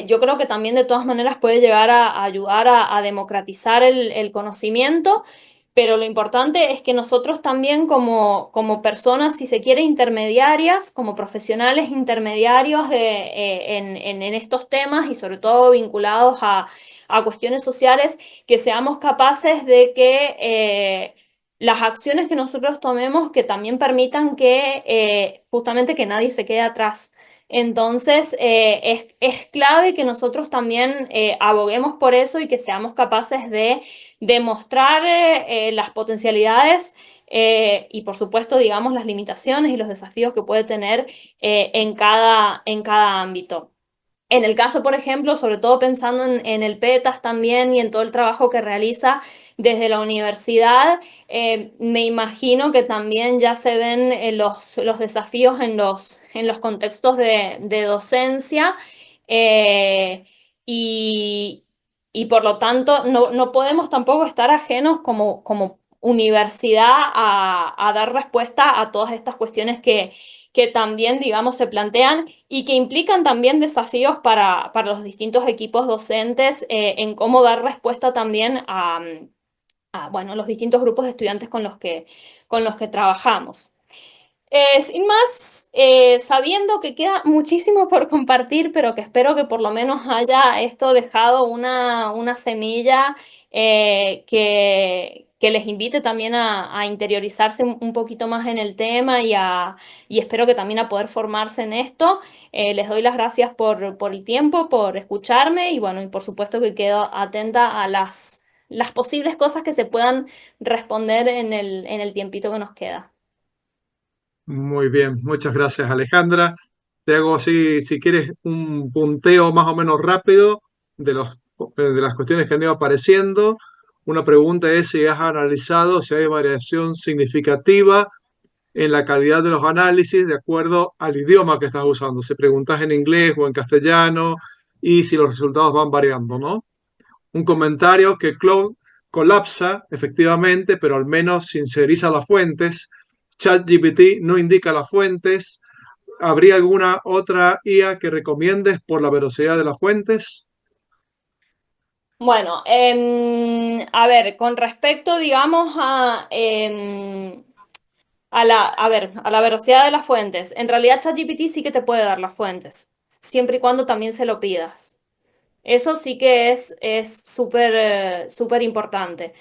yo creo que también de todas maneras puede llegar a ayudar a democratizar el conocimiento, pero lo importante es que nosotros también como personas, si se quiere, intermediarias, como profesionales intermediarios en estos temas y sobre todo vinculados a cuestiones sociales, que seamos capaces de que las acciones que nosotros tomemos que también permitan que justamente que nadie se quede atrás. Entonces, es clave que nosotros también aboguemos por eso y que seamos capaces de demostrar las potencialidades y, por supuesto, digamos, las limitaciones y los desafíos que puede tener en cada ámbito. En el caso, por ejemplo, sobre todo pensando en el PETAS también y en todo el trabajo que realiza desde la universidad, me imagino que también ya se ven los desafíos en los contextos de docencia eh, y, y por lo tanto no podemos tampoco estar ajenos como universidad a dar respuesta a todas estas cuestiones que también, digamos, se plantean y que implican también desafíos para los distintos equipos docentes en cómo dar respuesta también bueno, los distintos grupos de estudiantes con los que trabajamos. Sin más, sabiendo que queda muchísimo por compartir, pero que espero que por lo menos haya esto dejado una semilla que les invite también a interiorizarse un poquito más en el tema y espero que también a poder formarse en esto. Les doy las gracias por el tiempo, por escucharme y bueno, y por supuesto que quedo atenta a las posibles cosas que se puedan responder en el tiempito que nos queda. Muy bien, muchas gracias Alejandra. Te hago así, si quieres, un punteo más o menos rápido de las cuestiones que han ido apareciendo. Una pregunta es si has analizado si hay variación significativa en la calidad de los análisis de acuerdo al idioma que estás usando. Si preguntas en inglés o en castellano y si los resultados van variando, ¿no? Un comentario que Claude colapsa, efectivamente, pero al menos sinceriza las fuentes. ChatGPT no indica las fuentes. ¿Habría alguna otra IA que recomiendes por la velocidad de las fuentes? Bueno, a ver, con respecto, digamos, a la velocidad de las fuentes, en realidad ChatGPT sí que te puede dar las fuentes, siempre y cuando también se lo pidas. Eso sí que es súper súper importante.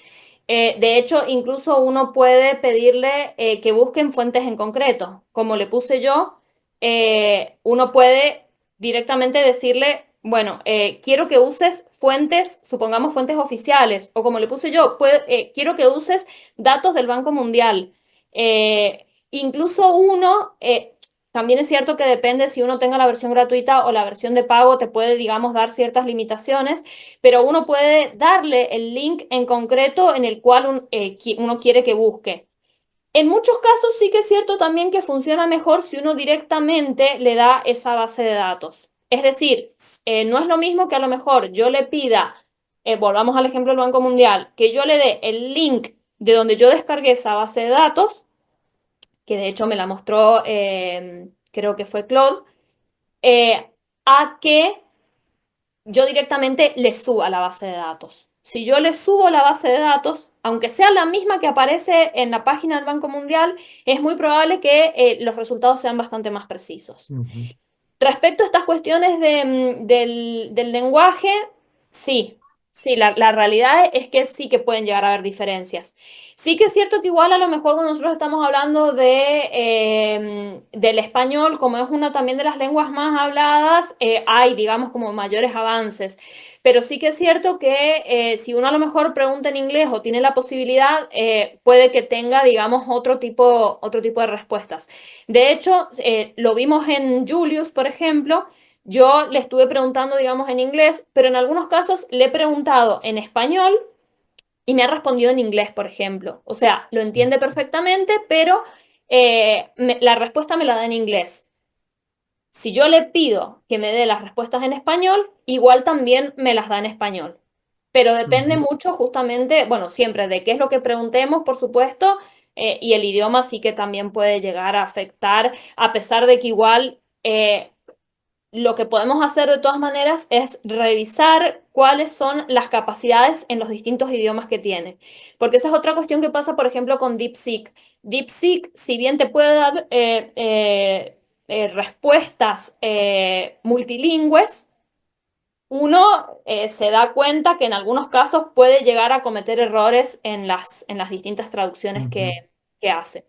De hecho, incluso uno puede pedirle que busquen fuentes en concreto. Como le puse yo, uno puede directamente decirle, bueno, quiero que uses fuentes, supongamos fuentes oficiales, o como le puse yo, quiero que uses datos del Banco Mundial. Incluso uno, también es cierto que depende si uno tenga la versión gratuita o la versión de pago, te puede, digamos, dar ciertas limitaciones, pero uno puede darle el link en concreto en el cual uno quiere que busque. En muchos casos sí que es cierto también que funciona mejor si uno directamente le da esa base de datos. Es decir, no es lo mismo que a lo mejor yo le pida, volvamos al ejemplo del Banco Mundial, que yo le dé el link de donde yo descargué esa base de datos, que de hecho me la mostró, creo que fue Claude, eh, a que yo directamente le suba la base de datos. Si yo le subo la base de datos, aunque sea la misma que aparece en la página del Banco Mundial, es muy probable que los resultados sean bastante más precisos. Ujú. Respecto a estas cuestiones del lenguaje, sí, sí, la realidad es que sí que pueden llegar a haber diferencias. Sí que es cierto que igual a lo mejor cuando nosotros estamos hablando del español, como es una también de las lenguas más habladas, hay, digamos, como mayores avances. Pero sí que es cierto que si uno a lo mejor pregunta en inglés o tiene la posibilidad, puede que tenga, digamos, otro tipo de respuestas. De hecho, lo vimos en Julius, por ejemplo. Yo le estuve preguntando, digamos, en inglés, pero en algunos casos le he preguntado en español y me ha respondido en inglés, por ejemplo. O sea, lo entiende perfectamente, pero la respuesta me la da en inglés. Si yo le pido que me dé las respuestas en español, igual también me las da en español. Pero depende Ujú. mucho justamente, bueno, siempre de qué es lo que preguntemos, por supuesto, y el idioma sí que también puede llegar a afectar, a pesar de que igual lo que podemos hacer de todas maneras es revisar cuáles son las capacidades en los distintos idiomas que tiene. Porque esa es otra cuestión que pasa, por ejemplo, con DeepSeek. DeepSeek, si bien te puede dar respuestas multilingües, uno se da cuenta que en algunos casos puede llegar a cometer errores en las distintas traducciones Ujú. que hace.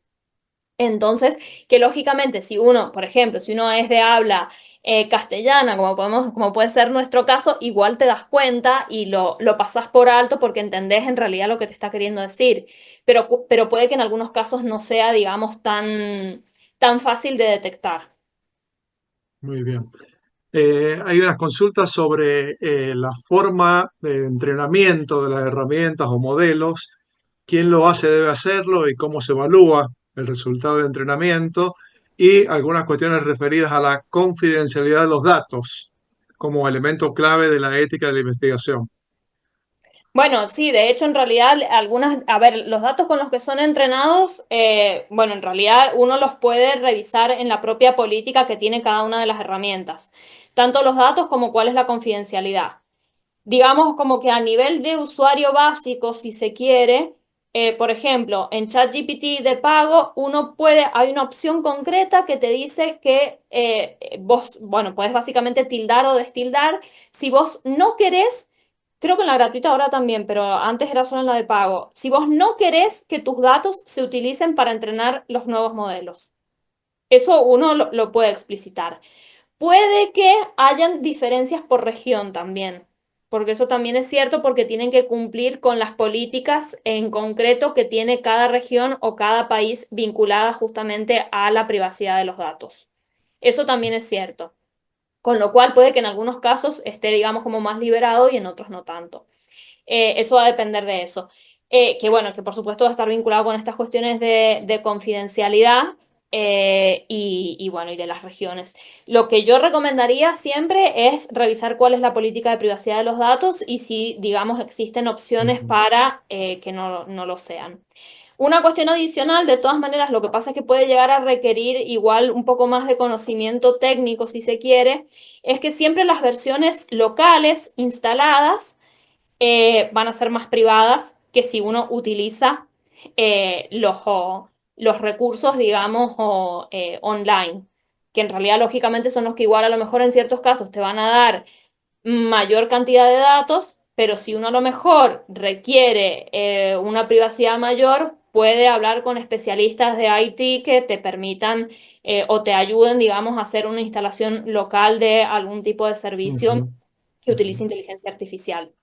Entonces, que lógicamente, si uno, por ejemplo, si uno es de habla castellana, como puede ser nuestro caso, igual te das cuenta y lo pasas por alto porque entendés en realidad lo que te está queriendo decir. Pero puede que en algunos casos no sea, digamos, tan fácil de detectar. Muy bien. Hay unas consultas sobre la forma de entrenamiento de las herramientas o modelos, quién lo hace, debe hacerlo y cómo se evalúa el resultado del entrenamiento y algunas cuestiones referidas a la confidencialidad de los datos como elemento clave de la ética de la investigación. Bueno, sí, de hecho, en realidad, a ver, los datos con los que son entrenados, bueno, en realidad uno los puede revisar en la propia política que tiene cada una de las herramientas, tanto los datos como cuál es la confidencialidad. Digamos como que a nivel de usuario básico, si se quiere, por ejemplo, en ChatGPT de pago, hay una opción concreta que te dice que vos, bueno, puedes básicamente tildar o destildar si vos no querés Creo que en la gratuita ahora también, pero antes era solo en la de pago. Si vos no querés que tus datos se utilicen para entrenar los nuevos modelos, eso uno lo puede explicitar. Puede que hayan diferencias por región también, porque eso también es cierto porque tienen que cumplir con las políticas en concreto que tiene cada región o cada país vinculada justamente a la privacidad de los datos. Eso también es cierto. Con lo cual puede que en algunos casos esté, digamos, como más liberado y en otros no tanto. Eso va a depender de eso. Que bueno, que por supuesto va a estar vinculado con estas cuestiones de confidencialidad y bueno, y de las regiones. Lo que yo recomendaría siempre es revisar cuál es la política de privacidad de los datos y si, digamos, existen opciones Ujú, para que no lo sean. Una cuestión adicional, de todas maneras, lo que pasa es que puede llegar a requerir igual un poco más de conocimiento técnico, si se quiere, es que siempre las versiones locales instaladas van a ser más privadas que si uno utiliza los recursos, digamos, online, que en realidad lógicamente son los que igual a lo mejor en ciertos casos te van a dar mayor cantidad de datos, pero si uno a lo mejor requiere una privacidad mayor, puede hablar con especialistas de IT que te permitan o te ayuden, digamos, a hacer una instalación local de algún tipo de servicio ujú, que ujú. utilice inteligencia artificial.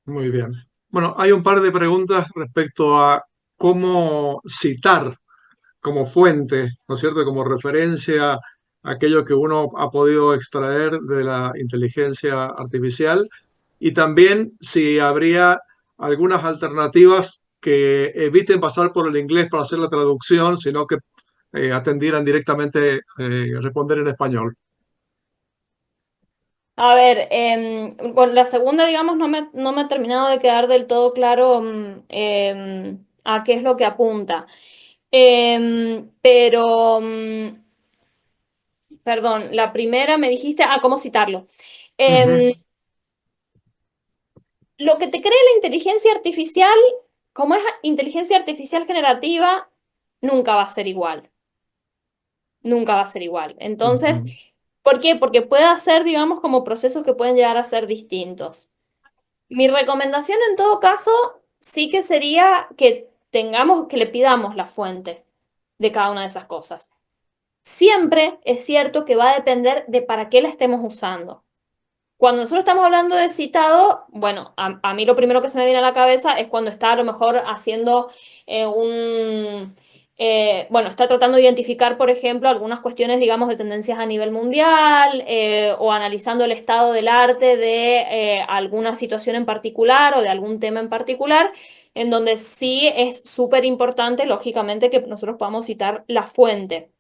Muy bien. Bueno, hay un par de preguntas respecto a cómo citar como fuente, ¿no es cierto? Como referencia aquello que uno ha podido extraer de la inteligencia artificial y también si habría algunas alternativas que eviten pasar por el inglés para hacer la traducción, sino que atendieran directamente responder en español. A ver, con la segunda, digamos, no me ha terminado de quedar del todo claro a qué es lo que apunta. Pero, perdón, la primera me dijiste, ¿cómo citarlo? Ujú, Em, lo que te cree la inteligencia artificial, como es inteligencia artificial generativa, nunca va a ser igual. Nunca va a ser igual. Entonces, ujú, ¿por qué? Porque puede hacer, digamos, como procesos que pueden llegar a ser distintos. Mi recomendación en todo caso sí que sería que tengamos, que le pidamos la fuente de cada una de esas cosas. Siempre es cierto que va a depender de para qué la estemos usando. Cuando nosotros estamos hablando de citado, bueno, a mí lo primero que se me viene a la cabeza es cuando está a lo mejor haciendo bueno, está tratando de identificar, por ejemplo, algunas cuestiones, digamos, de tendencias a nivel mundial o analizando el estado del arte de alguna situación en particular o de algún tema en particular, en donde sí es súper importante, lógicamente, que nosotros podamos citar la fuente.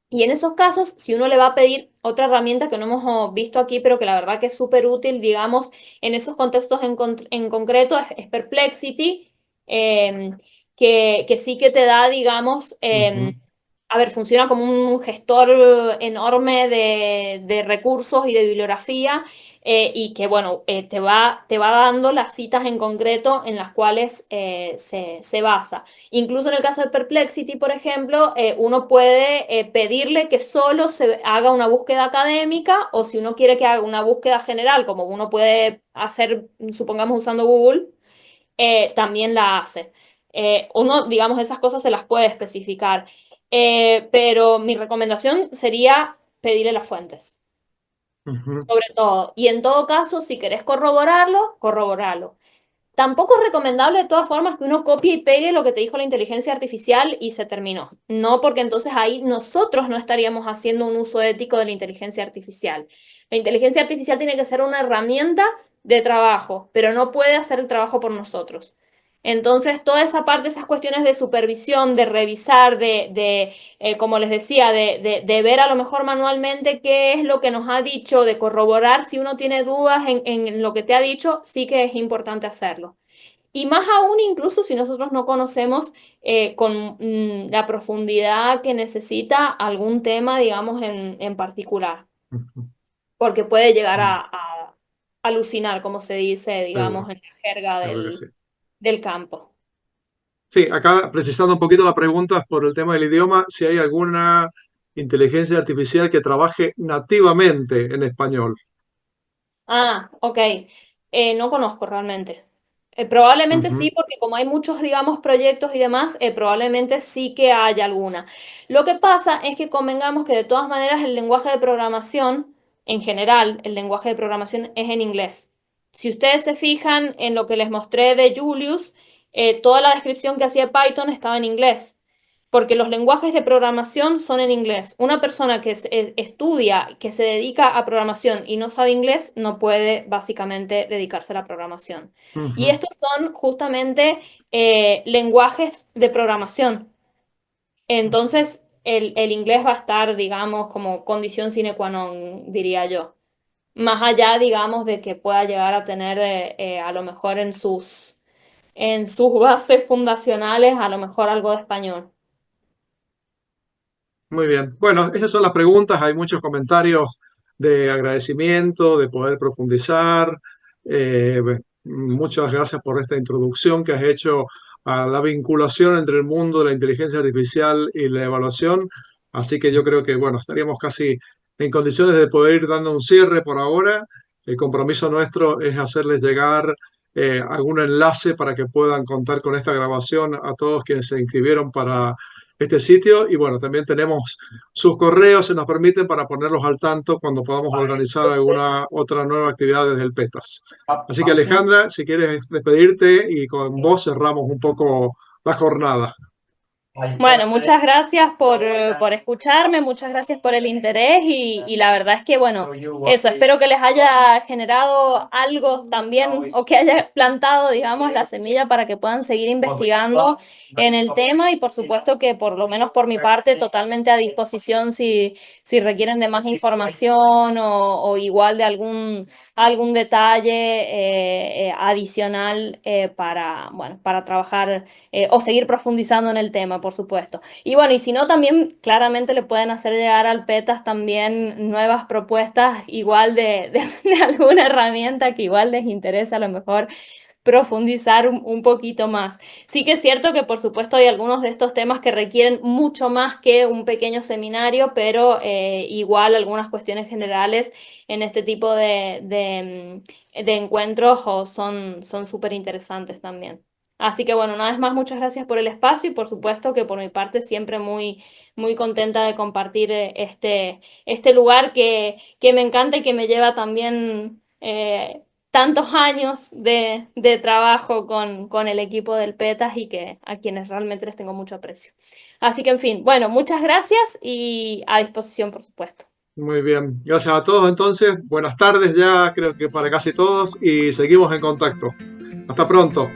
Y en esos casos, si uno le va a pedir otra herramienta que no hemos visto aquí, pero que la verdad que es súper útil, digamos, en esos contextos en concreto, es Perplexity, eh, que sí que te da, digamos, ujú, a ver, funciona como un gestor enorme de recursos y de bibliografía y que, bueno, te va dando las citas en concreto en las cuales se basa. Incluso en el caso de Perplexity, por ejemplo, uno puede pedirle que solo se haga una búsqueda académica o si uno quiere que haga una búsqueda general, como uno puede hacer, supongamos, usando Google, también la hace. Uno, digamos, esas cosas se las puede especificar. Pero mi recomendación sería pedirle las fuentes, ujú, sobre todo. Y en todo caso, si querés corroborarlo, corroborarlo. Tampoco es recomendable de todas formas que uno copie y pegue lo que te dijo la inteligencia artificial y se terminó. No, porque entonces ahí nosotros no estaríamos haciendo un uso ético de la inteligencia artificial. La inteligencia artificial tiene que ser una herramienta de trabajo, pero no puede hacer el trabajo por nosotros. Entonces, toda esa parte, esas cuestiones de supervisión, de revisar, como les decía, de ver a lo mejor manualmente qué es lo que nos ha dicho, de corroborar si uno tiene dudas en lo que te ha dicho, sí que es importante hacerlo. Y más aún incluso si nosotros no conocemos con la profundidad que necesita algún tema, digamos, en particular, ujú. porque puede llegar Mm, a alucinar, como se dice, digamos, seguro, en la jerga seguro que sí. del campo. Sí, acá precisando un poquito la pregunta por el tema del idioma, si hay alguna inteligencia artificial que trabaje nativamente en español. Ok. No conozco realmente. Probablemente Ujú. sí, porque como hay muchos, digamos, proyectos y demás, probablemente sí que haya alguna. Lo que pasa es que convengamos que de todas maneras el lenguaje de programación, en general, el lenguaje de programación es en inglés. Si ustedes se fijan en lo que les mostré de Julius, toda la descripción que hacía Python estaba en inglés porque los lenguajes de programación son en inglés. Una persona que estudia, que se dedica a programación y no sabe inglés, no puede básicamente dedicarse a la programación. Y Ujú. estos son justamente lenguajes de programación. Entonces, el inglés va a estar, digamos, como condición sine qua non, diría yo. Más allá, digamos, de que pueda llegar a tener a lo mejor en sus bases fundacionales, a lo mejor algo de español. Muy bien. Bueno, esas son las preguntas. Hay muchos comentarios de agradecimiento, de poder profundizar. Muchas gracias por esta introducción que has hecho a la vinculación entre el mundo de la inteligencia artificial y la evaluación. Así que yo creo que, bueno, estaríamos casi en condiciones de poder ir dando un cierre por ahora. El compromiso nuestro es hacerles llegar algún enlace para que puedan contar con esta grabación a todos quienes se inscribieron para este sitio y bueno, también tenemos sus correos, se nos permiten para ponerlos al tanto cuando podamos organizar alguna otra nueva actividad desde el PETAS. Así que Alejandra, si quieres despedirte y con vos cerramos un poco la jornada. Bueno, muchas gracias por escucharme, muchas gracias por el interés y la verdad es que, bueno, eso, espero que les haya generado algo también o que haya plantado, digamos, la semilla para que puedan seguir investigando en el tema y por supuesto que por lo menos por mi parte totalmente a disposición si requieren de más información o igual de algún detalle adicional bueno, para trabajar o seguir profundizando en el tema, por supuesto. Y bueno, y si no, también claramente le pueden hacer llegar al PETAS también nuevas propuestas, igual de alguna herramienta que igual les interesa a lo mejor profundizar un poquito más. Sí que es cierto que por supuesto hay algunos de estos temas que requieren mucho más que un pequeño seminario, pero igual algunas cuestiones generales en este tipo de encuentros son súper interesantes también. Así que bueno, una vez más, muchas gracias por el espacio y por supuesto que por mi parte siempre muy contenta de compartir este lugar que me encanta y que me lleva también tantos años de trabajo con el equipo del PETAS y que a quienes realmente les tengo mucho aprecio. Así que en fin, bueno, muchas gracias y a disposición, por supuesto. Muy bien, gracias a todos entonces. Buenas tardes ya, creo que para casi todos y seguimos en contacto. Hasta pronto.